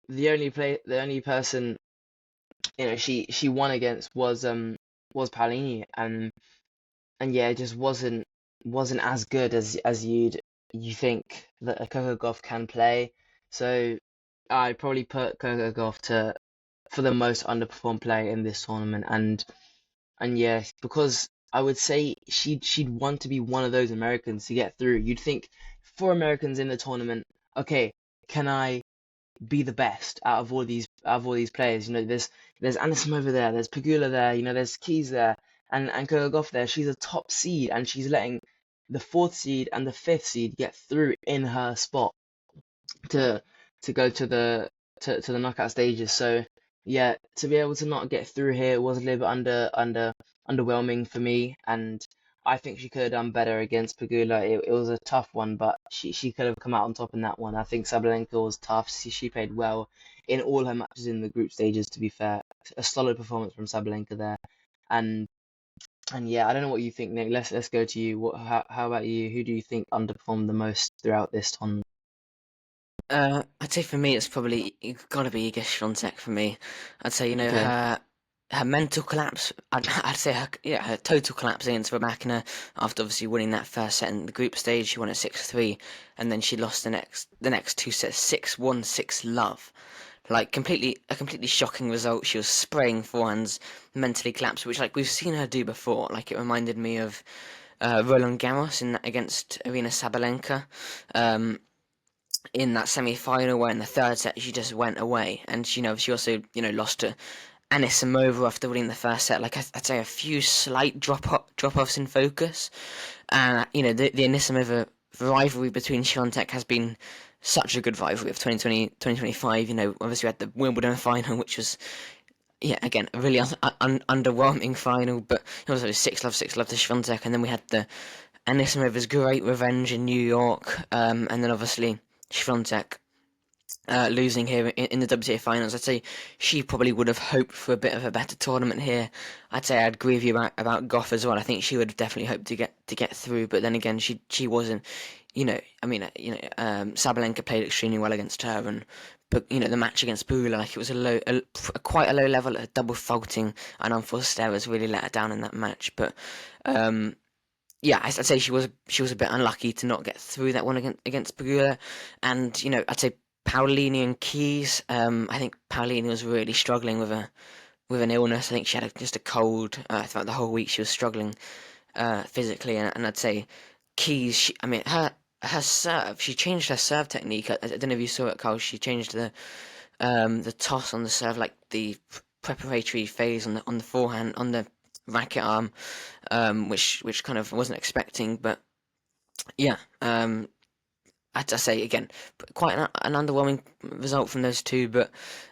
the only person she won against was Paolini, and yeah, it just wasn't as good as you think that a Coco Gauff can play. So I'd probably put Coco Gauff to for the most underperformed player in this tournament, and yeah, because I would say she'd want to be one of those Americans to get through. You'd think 4 Americans in the tournament, okay, can I be the best out of all these players? There's Anisimova there, there's Pagula there, there's Keys there, and Coco Gauff there. She's a top seed, and she's letting the fourth seed and the fifth seed get through in her spot to go to the knockout stages. So yeah, to be able to not get through here was a little bit underwhelming for me, and I think she could have done better against Pagula. It was a tough one, but she could have come out on top in that one. I think Sabalenka was tough. She played well in all her matches in the group stages, to be fair. A solid performance from Sabalenka there. And and yeah, I don't know what you think, Nick. Let's go to you. How about you? Who do you think underperformed the most throughout this tournament? I'd say for me it's probably got to be Iga Swiatek for me. I'd say Okay. her mental collapse. I'd say her total collapse against Rybakina after obviously winning that first set in the group stage. She won at 6-3, and then she lost the next 2 sets 6-1, 6-love. Like a completely shocking result. She was spraying forehands, mentally collapsed, which like we've seen her do before. Like it reminded me of Roland Garros against Arina Sabalenka. Um, in that semi-final, where in the third set she just went away, and she also lost to Anisimova after winning the first set. Like I'd say a few slight drop-offs in focus. The Anisimova rivalry between Swiatek has been such a good rivalry of 2020, 2025. Obviously we had the Wimbledon final, which was again a really underwhelming final, but it was 6-love to Swiatek, and then we had the Anisimova's great revenge in New York, and then obviously Swiatek losing here in the WTA finals. I'd say she probably would have hoped for a bit of a better tournament here. I'd say I'd agree with you about Goff as well. I think she would have definitely hoped to get through, but then again, she wasn't. Sabalenka played extremely well against her, but the match against Bula, like it was quite a low level. A double faulting and unforced errors really let her down in that match. But I'd say she was a bit unlucky to not get through that one against Pegula, and I'd say Paolini and Keys. I think Paolini was really struggling with an illness. I think she had just a cold throughout the whole week. She was struggling physically, and I'd say Keys. Her serve. She changed her serve technique. I don't know if you saw it, Carl. She changed the toss on the serve, like the preparatory phase on the forehand on the racket arm, which kind of wasn't expecting, but I'd say again, quite an underwhelming result from those two. But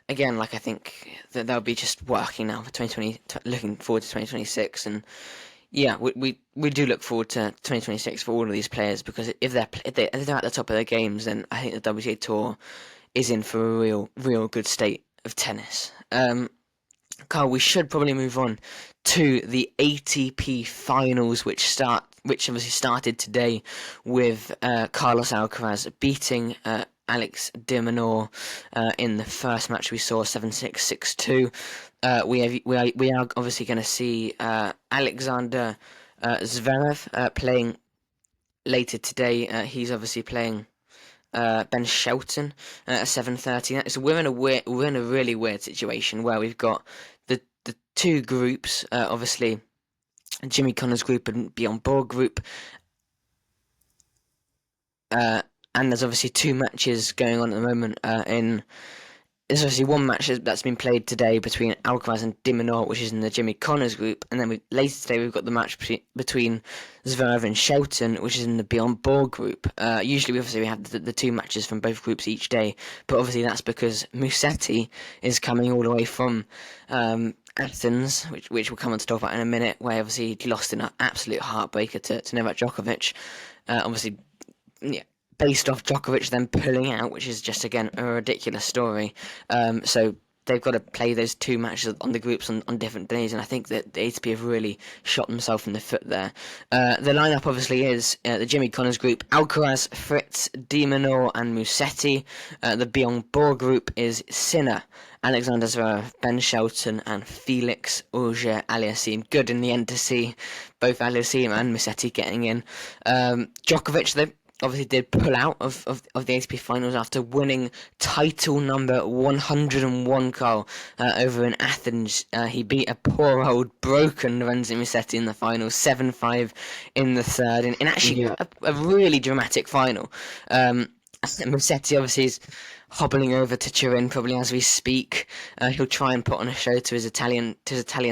again, like I think that they'll be just working now for 2020, looking forward to 2026, and we do look forward to 2026 for all of these players, because if they're at the top of their games, then I think the WTA Tour is in for a real good state of tennis. Carl, we should probably move on to the ATP finals, which obviously started today with Carlos Alcaraz beating Alex de Minaur in the first match we saw, 7-6, 6-2. We are obviously going to see Alexander Zverev playing later today. He's obviously playing Ben Shelton at 7:30. So we're in a really weird situation where we've got the two groups, obviously Jimmy Connors group and Bjorn Borg group, and there's obviously two matches going on at the moment. There's obviously one match that's been played today between Alcaraz and de Minaur, which is in the Jimmy Connors group, and then later today we've got the match between Zverev and Shelton, which is in the Bjorn Borg group. Usually, we have the two matches from both groups each day, but obviously that's because Musetti is coming all the way from Athens, which we'll come on to talk about in a minute, where obviously he lost in an absolute heartbreaker to Novak Djokovic. Obviously, based off Djokovic then pulling out, which is just, again, a ridiculous story. So they've got to play those two matches on the groups on different days, and I think that the ATP have really shot themselves in the foot there. The lineup obviously is the Jimmy Connors group: Alcaraz, Fritz, de Minaur and Musetti. The Bjorn Borg group is Sinner, Alexander Zverev, Ben Shelton and Felix Auger-Aliassime. Good in the end to see both Aliassime and Musetti getting in. Djokovic, though, obviously did pull out of the ATP finals after winning title number 101, Carl, over in Athens. He beat a poor old broken Lorenzo Musetti in the final, 7-5 in the third, in actually a really dramatic final. Musetti obviously is hobbling over to Turin probably as we speak. He'll try and put on a show to his Italian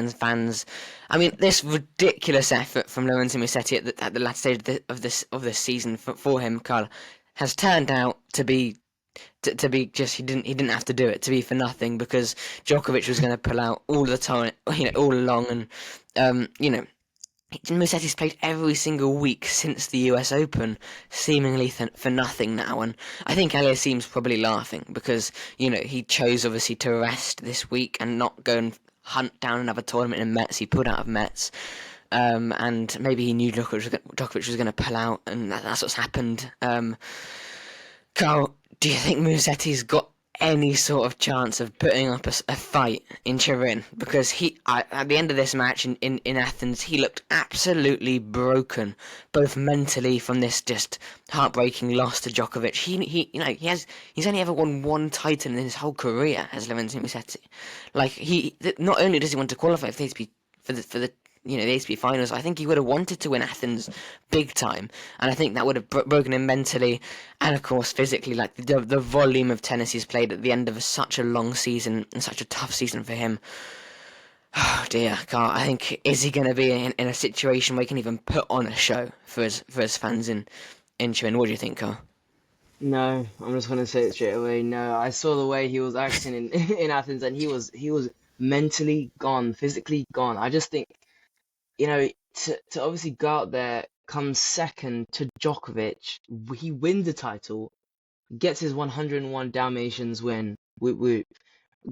fans. I mean, this ridiculous effort from Lorenzo Musetti at the last stage of this season for him, Carl, has turned out to be just he didn't have to do it, to be for nothing, because Djokovic was going to pull out all the time, all along, and Musetti's played every single week since the US Open, seemingly for nothing now, and I think Aliassime's probably laughing because he chose obviously to rest this week and not go and hunt down another tournament in Metz. He pulled out of Metz, and maybe he knew Djokovic was going to pull out, and that's what's happened. Carl, do you think Musetti's got any sort of chance of putting up a fight in Turin? Because at the end of this match in Athens, he looked absolutely broken, both mentally from this just heartbreaking loss to Djokovic. He's only ever won one title in his whole career as Lorenzo Musetti. Like, not only does he want to qualify for the ATP, for the the ATP finals, I think he would have wanted to win Athens big time, and I think that would have broken him mentally and of course physically. Like the volume of tennis he's played at the end of such a long season and such a tough season for him. Oh dear, Carl. I think, is he going to be in a situation where he can even put on a show for his fans in Turin? What do you think, Carl? No, I'm just gonna say it straight away. No, I saw the way he was acting in in Athens, and he was mentally gone, physically gone. I just think, to obviously go out there, come second to Djokovic, he wins the title, gets his 101 Dalmatians win, whoop whoop,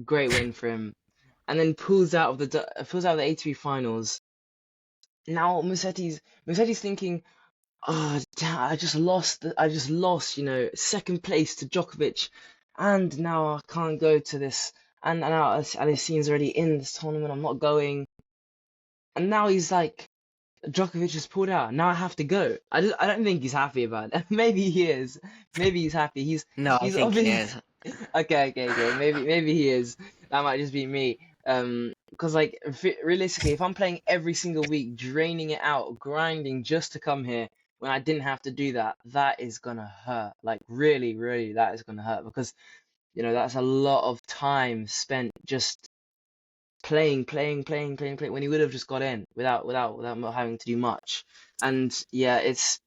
great win for him, and then pulls out of the ATP finals. Now Musetti's thinking, oh, damn, I just lost, second place to Djokovic, and now I can't go to this, and now Alicine's already in this tournament, I'm not going, and now he's like, Djokovic has pulled out, now I have to go. I don't think he's happy about it. Maybe he is. Maybe he's happy. No, I He's think he obviously is. okay. Maybe he is. That might just be me. Because like realistically, if I'm playing every single week, draining it out, grinding just to come here when I didn't have to do that, that is gonna hurt. Like really, really, that is gonna hurt because that's a lot of time spent just playing when he would have just got in without not having to do much. And yeah, it's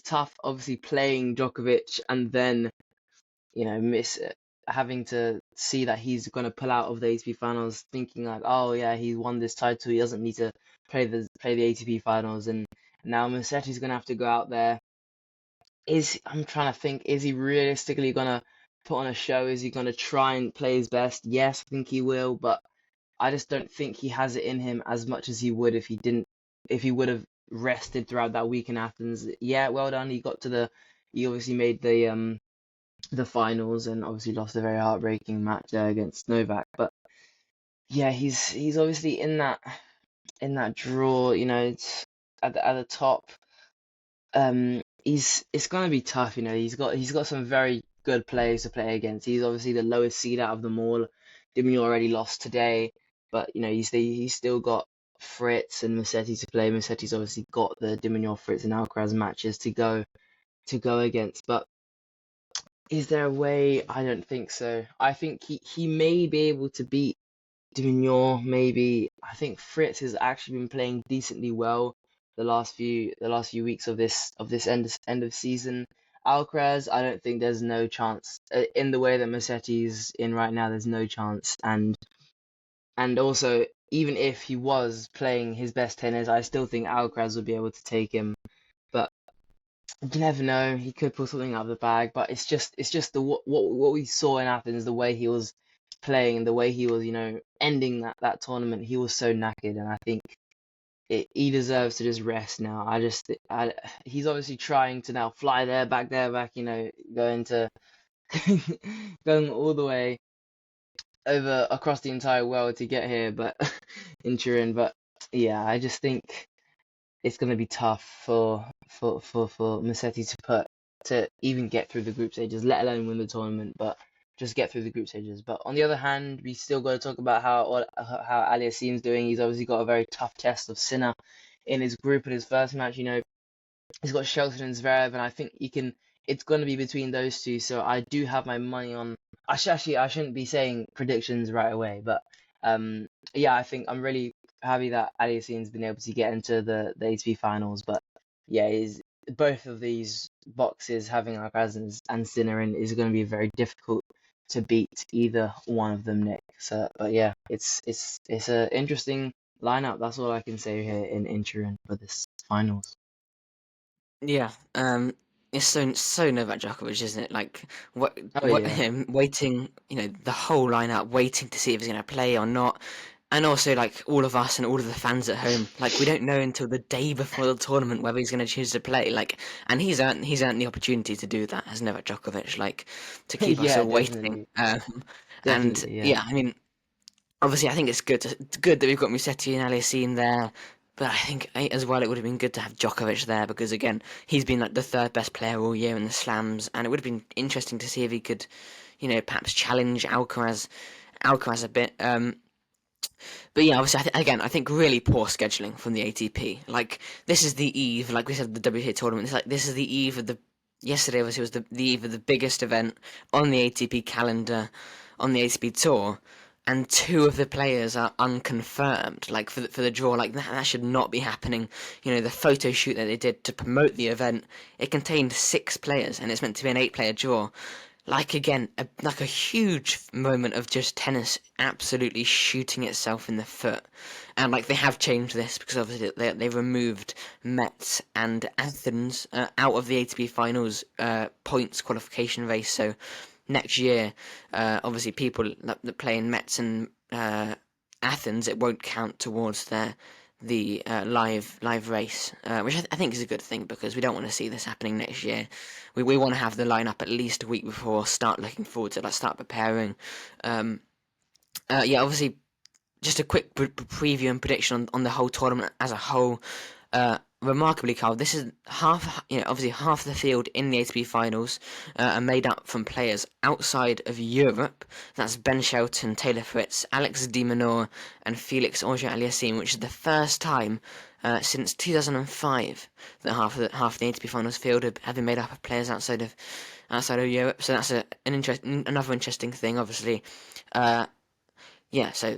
tough, obviously playing Djokovic and then miss having to see that he's going to pull out of the ATP finals, thinking like, oh yeah, he won this title, he doesn't need to play the ATP finals, and now Musetti's going to have to go out there. I'm trying to think, is he realistically going to put on a show? Is he going to try and play his best? Yes, I think he will, but I just don't think he has it in him as much as he would if he would have rested throughout that week in Athens. Yeah, well done. He obviously made the finals and obviously lost a very heartbreaking match there against Novak. But yeah, he's obviously in that draw. It's at the top. It's gonna be tough. He's got some very good players to play against. He's obviously the lowest seed out of them all. Dimmy already lost today, but he's still got Fritz and Musetti to play. Musetti's obviously got the Diminior, Fritz, and Alcaraz matches to go against. But is there a way? I don't think so. I think he may be able to beat Diminior, maybe. I think Fritz has actually been playing decently well the last few weeks of this end of season. Alcaraz, I don't think there's no chance in the way that Musetti's in right now. There's no chance, and also even if he was playing his best tennis, I still think Alcaraz would be able to take him. But you never know. He could pull something out of the bag. But it's just the what we saw in Athens, the way he was playing, the way he was ending that tournament. He was so knackered, and I think he deserves to just rest now. He's obviously trying to now fly there, back, going to going all the way over across the entire world to get here, but in Turin. But yeah, I just think it's going to be tough for Musetti to even get through the group stages, let alone win the tournament. But just get through the group stages. But on the other hand, we still got to talk about how Aliassime's doing. He's obviously got a very tough test of Sinner in his group in his first match. He's got Shelton and Zverev, and I think he can. It's going to be between those two. So I do have my money on. I shouldn't be saying predictions right away, but yeah, I think I'm really happy that Aliassime's been able to get into the ATP finals. But yeah, both of these boxes having Alcaraz and Sinner in is going to be very difficult to beat either one of them, Nick. So, but yeah, it's an interesting lineup. That's all I can say here in Turin for this finals. Yeah, it's so Novak Djokovic, isn't it? Like Oh what yeah, him waiting, the whole lineup waiting to see if he's going to play or not, and also like all of us and all of the fans at home, like we don't know until the day before the tournament whether he's going to choose to play. Like, and he's earned the opportunity to do that, has Novak Djokovic, like to keep us yeah, all waiting. definitely, And definitely, yeah. yeah, I mean, obviously, I think it's good that we've got Musetti and Aliassime there, but I think as well it would have been good to have Djokovic there because again he's been like the third best player all year in the slams, and it would have been interesting to see if he could, perhaps challenge Alcaraz a bit. But yeah, obviously, I think really poor scheduling from the ATP. Like, this is the eve, like we said, of the WTA tournament. It's like this is the eve of the. Yesterday, obviously, was the eve of the biggest event on the ATP calendar, on the ATP tour, and two of the players are unconfirmed. Like for the draw, like that should not be happening. You know, the photo shoot that they did to promote the event, it contained 6 players, and it's meant to be an 8-player draw. Like again, like a huge moment of just tennis absolutely shooting itself in the foot, and like they have changed this because obviously they removed Metz and Athens out of the ATP Finals points qualification race. So next year, obviously people that play in Metz and Athens, it won't count towards the live race, which I think is a good thing because we don't want to see this happening next year. We want to have the lineup at least a week before, start looking forward to it, like start preparing. Obviously, just a quick preview and prediction on the whole tournament as a whole. Remarkably, Carl, this is obviously half the field in the ATP finals are made up from players outside of Europe. That's Ben Shelton, Taylor Fritz, Alex de Minaur, and Felix Auger-Aliassime, which is the first time since 2005 that half the ATP finals field have been made up of players outside of Europe. So that's another interesting thing, obviously. So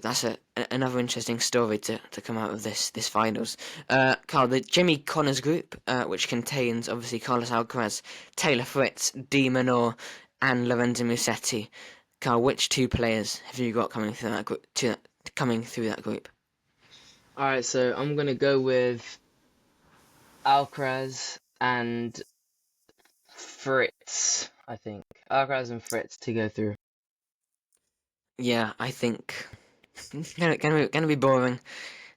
that's another interesting story to come out of this finals. Carl, the Jimmy Connors group, which contains obviously Carlos Alcaraz, Taylor Fritz, de Minaur, and Lorenzo Musetti. Carl, which 2 players have you got coming through that group? All right, so I'm gonna go with Alcaraz and Fritz. I think Alcaraz and Fritz to go through. Yeah, I think gonna be boring.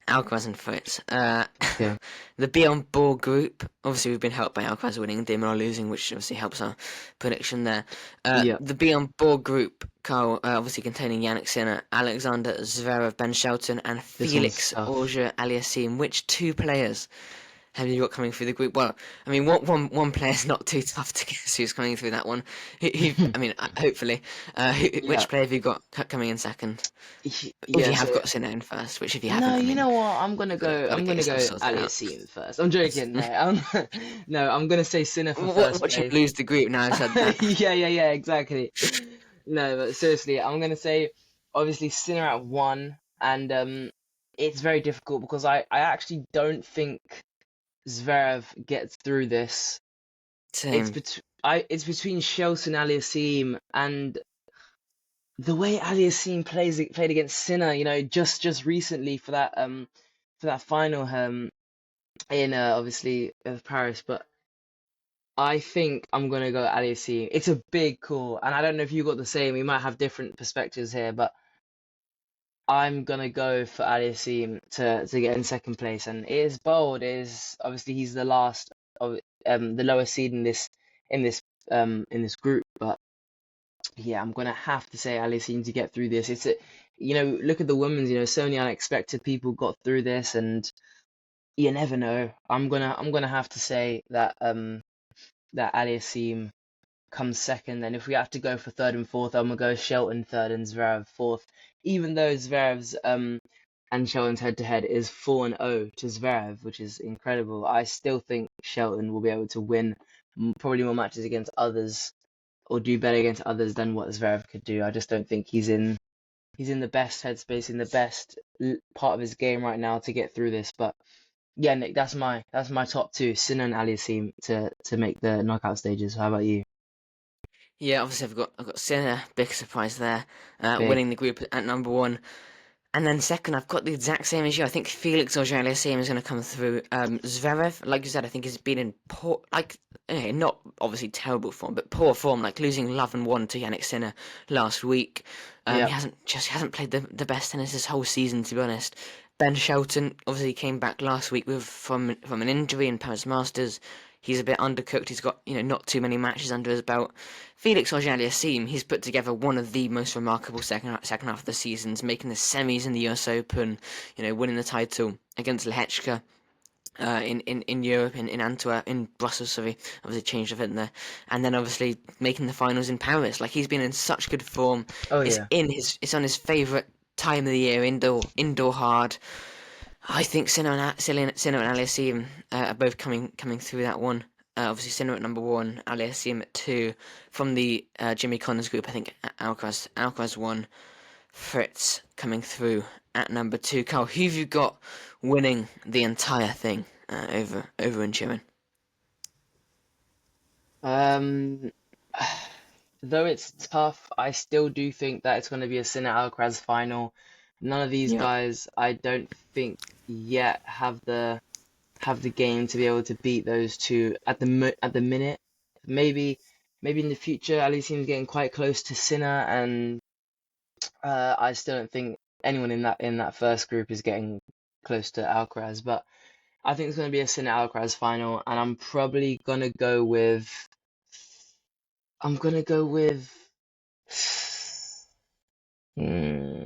Alcaraz and Fritz. Okay. The Beyond Ball group. Obviously, we've been helped by Alcaraz winning and de Minaur losing, which obviously helps our prediction there. Yeah. The Beyond Ball group, Carl, obviously containing Yannick Sinner, Alexander Zverev, Ben Shelton, and This Felix one's tough. Auger-Aliassime. Which 2 players have you got coming through the group? Well, I mean, one player's not too tough to guess who's coming through that one. Hopefully. Yeah. Which player have you got coming in second? If you have got Sinner in first, which if you haven't, No, I mean, you know what? I'm gonna go sorted out. Aliassime first. I'm joking. No, I'm gonna say Sinner for first Watch him place. lose the group now. I said that. Yeah, exactly. No, but seriously, I'm gonna say obviously Sinner at 1, and it's very difficult because I actually don't think Zverev gets through this. Same. It's between Shelton and Aliassime, and the way Aliassime played against Sinner, you know, just recently for that final in obviously Paris, but I think I'm gonna go Aliassime. It's a big call, and I don't know if you got the same. We might have different perspectives here, but I'm gonna go for Aliassime to get in second place, and it is bold. It is obviously he's the last of the lowest seed in this group, but yeah, I'm gonna have to say Aliassime to get through this. Look at the women's. You know, so many unexpected people got through this, and you never know. I'm gonna have to say that that Aliassime comes second. And if we have to go for third and fourth, I'm gonna go Shelton third and Zverev fourth. Even though Zverev's and Shelton's head to head is 4-0 to Zverev, which is incredible, I still think Shelton will be able to win probably more matches against others or do better against others than what Zverev could do. I just don't think he's in the best headspace, in the best part of his game right now to get through this. But yeah, Nick, that's my top 2, Sinner and Aliassime to make the knockout stages. How about you? Yeah, obviously I've got Sinner, big surprise there, Big. winning the group at number 1. And then second, I've got the exact same issue. I think Felix Auger-Aliassime is going to come through. Zverev, like you said, I think has been in poor, not obviously terrible form, but poor form, like losing love and 1 to Yannick Sinner last week. He hasn't played the best tennis this whole season, to be honest. Ben Shelton obviously came back last week from an injury in Paris Masters. He's a bit undercooked. He's got not too many matches under his belt. Felix Auger-Aliassime, he's put together one of the most remarkable second half of the seasons, making the semis in the US Open, winning the title against Lehechka in Europe, in Antwerp, in Brussels, sorry, obviously changed a bit there, and then obviously making the finals in Paris. Like he's been in such good form. Oh It's yeah. it's on his favourite time of the year, indoor hard. I think Sinner and Aliassime are both coming through that one. Obviously, Sinner at number 1, Aliassime at 2. From the Jimmy Connors group, I think Alcaraz 1, Fritz coming through at number 2. Carl, who have you got winning the entire thing over in Turin? Though it's tough, I still do think that it's going to be a Sinner Alcaraz final. None of these Yeah. guys, I don't think yet have the game to be able to beat those two at the minute. Maybe in the future, Ali seems getting quite close to Sinner, and I still don't think anyone in that first group is getting close to Alcaraz. But I think it's going to be a Sinner Alcaraz final, and I'm probably gonna go with. I'm gonna go with. I'm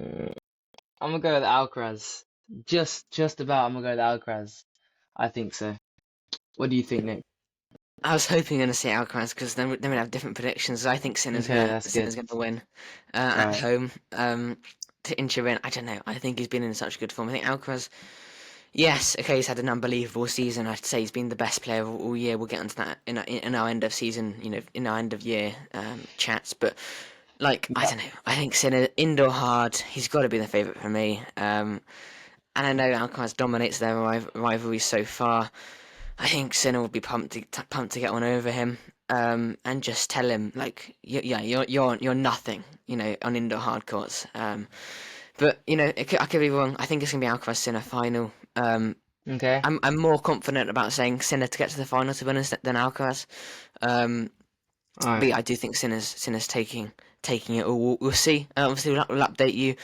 gonna go with Alcaraz. Just about. I'm gonna go with Alcaraz. I think so. What do you think, Nick? I was hoping you're going to say Alcaraz because then we'd have different predictions. I think Sinner's Okay, that's good. going to win at Alright. home. In Turin, I don't know. I think he's been in such good form. I think Alcaraz, yes, okay, he's had an unbelievable season. I'd say he's been the best player all year. We'll get onto that in our end of season, in our end of year chats. But I don't know. I think Sinner indoor hard. He's got to be the favourite for me. And I know Alcaraz dominates their rivalry so far. I think Sinner will be pumped to get one over him, and just tell him you're nothing, on indoor hard courts. But I could be wrong. I think it's gonna be Alcaraz Sinner final. Okay. I'm more confident about saying Sinner to get to the final, to be honest, than Alcaraz. But Alright. yeah, I do think Sinner's taking it all. We'll see. Obviously, we'll update you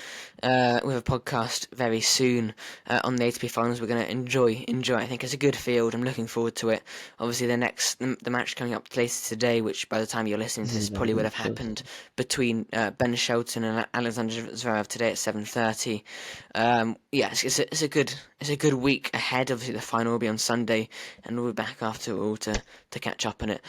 with a podcast very soon on the ATP finals. We're going to enjoy. I think it's a good field. I'm looking forward to it. Obviously, the match coming up later today, which by the time you're listening to this probably would have happened, between Ben Shelton and Alexander Zverev today at 7:30. It's a good week ahead. Obviously, the final will be on Sunday, and we'll be back after all to catch up on it.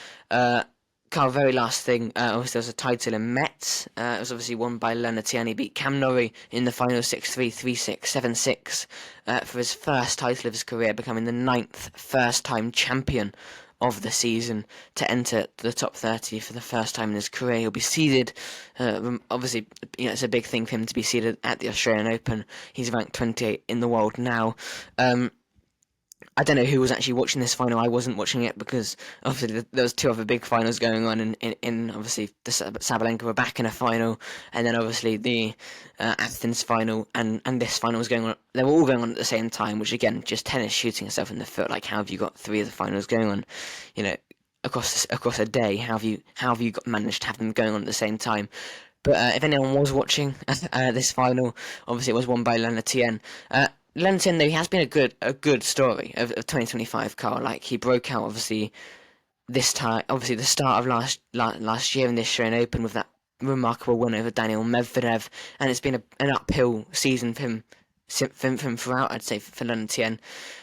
Carl, very last thing, obviously there was a title in Metz. It was obviously won by Elena Rybakina. He beat Cam Norrie in the final 6-3, 3-6, 7-6 for his first title of his career, becoming the 9th first-time champion of the season to enter the top 30 for the first time in his career. He'll be seeded, obviously, it's a big thing for him to be seeded at the Australian Open. He's ranked 28 in the world now. I don't know who was actually watching this final. I wasn't watching it because obviously there was 2 other big finals going on in obviously the Sabalenka Rybakina final, and then obviously the Athens final, and this final was going on. They were all going on at the same time, which again, just tennis shooting yourself in the foot. Like, how have you got 3 of the finals going on, across a day? How have you managed to have them going on at the same time? But if anyone was watching this final, obviously it was won by Elena Rybakina. Lenton, though, he has been a good story of 2025, Carl. Like, he broke out obviously this time, obviously the start of last year in the Australian Open with that remarkable win over Daniil Medvedev, and it's been an uphill season for him throughout, I'd say, for Lenton.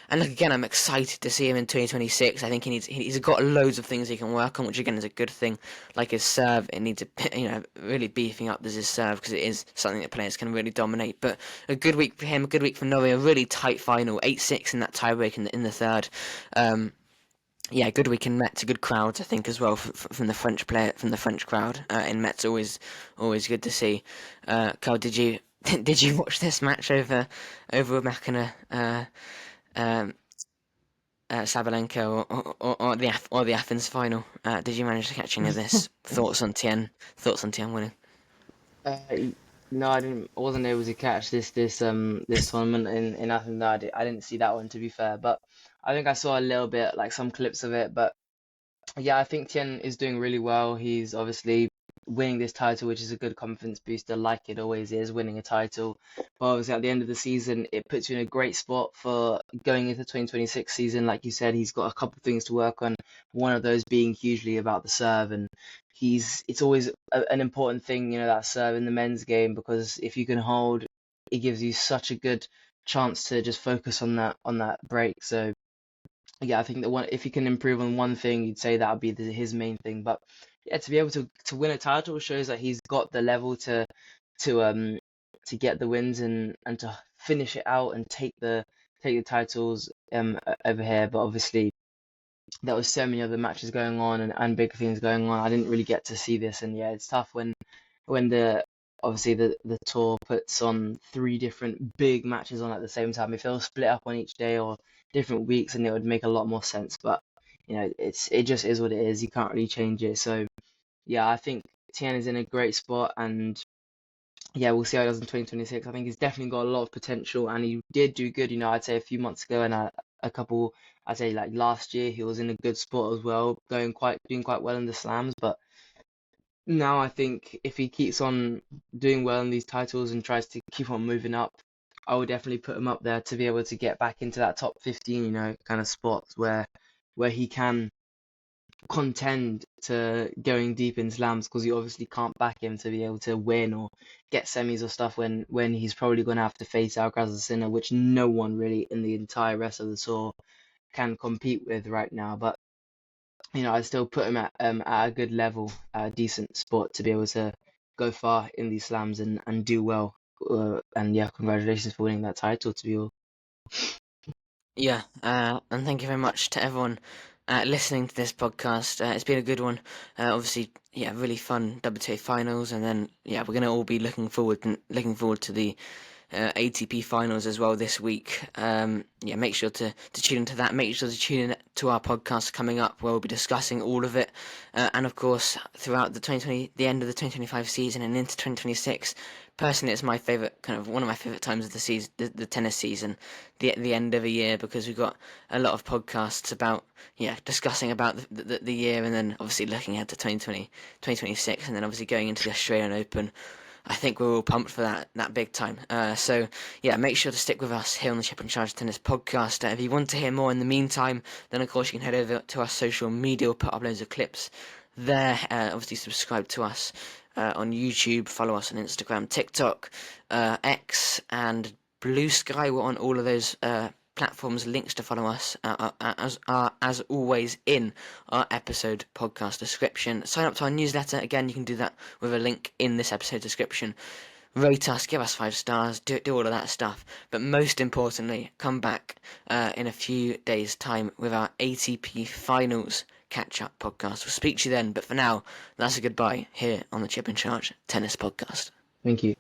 And look, again, I'm excited to see him in 2026. I think he's got loads of things he can work on, which again is a good thing. Like his serve, it needs really beefing up his serve, because it is something that players can really dominate. But a good week for him, a good week for Norrie, a really tight final, 8-6 in that tiebreak in the third. Good week in Metz, a good crowd, I think, as well from the French crowd in Metz. Always good to see. Carl, did you watch this match over Rybakina? Sabalenka or the Athens final? Did you manage to catch any of this? Thoughts on Tien winning? No, I didn't. I wasn't able to catch this tournament in Athens. No, I didn't see that one, to be fair. But I think I saw a little bit, like some clips of it. But yeah, I think Tien is doing really well. He's obviously winning this title, which is a good confidence booster, like it always is, winning a title. But obviously, at the end of the season, it puts you in a great spot for going into the 2026 season. Like you said, he's got a couple of things to work on. One of those being hugely about the serve, and it's always an important thing, that serve in the men's game, because if you can hold, it gives you such a good chance to just focus on that break. So yeah, I think that if he can improve on one thing, you'd say that would be his main thing. But yeah, to be able to win a title shows that he's got the level to to get the wins and to finish it out and take the titles over here. But obviously there was so many other matches going on and big things going on. I didn't really get to see this, and yeah, it's tough when the tour puts on 3 different big matches on at the same time. If they were split up on each day or different weeks, and it would make a lot more sense. But it just is what it is. You can't really change it. So yeah, I think Tien is in a great spot, and yeah, we'll see how he does in 2026. I think he's definitely got a lot of potential, and he did do good. I'd say a few months ago and I'd say like last year, he was in a good spot as well, doing quite well in the slams. But now I think if he keeps on doing well in these titles and tries to keep on moving up, I would definitely put him up there to be able to get back into that top 15, kind of spots where he can contend to going deep in slams, because you obviously can't back him to be able to win or get semis or stuff when he's probably going to have to face Alcaraz Sinner, which no one really in the entire rest of the tour can compete with right now. But I still put him at a good level, a decent spot to be able to go far in these slams and do well. And yeah, congratulations for winning that title to be all. Yeah, and thank you very much to everyone listening to this podcast. It's been a good one. Obviously, yeah, really fun WTA finals, and then yeah, we're gonna all be looking forward to the ATP finals as well this week. Yeah, make sure to tune into that. Make sure to tune in to our podcast coming up, where we'll be discussing all of it. And of course, throughout the end of the 2025 season and into 2026. Personally, it's my one of my favorite times of the season, the tennis season, the end of a year, because we've got a lot of podcasts about discussing about the year, and then obviously looking ahead to 2026, and then obviously going into the Australian Open. I think we're all pumped for that big time. So yeah, make sure to stick with us here on the Chip and Charge Tennis Podcast. If you want to hear more in the meantime, then of course you can head over to our social media. We'll put up loads of clips there. Obviously subscribe to us on YouTube, follow us on Instagram, TikTok, X, and Blue Sky. We're on all of those platforms. Links to follow us as always in our episode podcast description. Sign up to our newsletter. Again, you can do that with a link in this episode description. Rate us, give us 5 stars, do all of that stuff. But most importantly, come back in a few days' time with our ATP Finals catch-up podcast. We'll speak to you then, but for now, that's a goodbye here on the Chip and Charge Tennis Podcast. Thank you.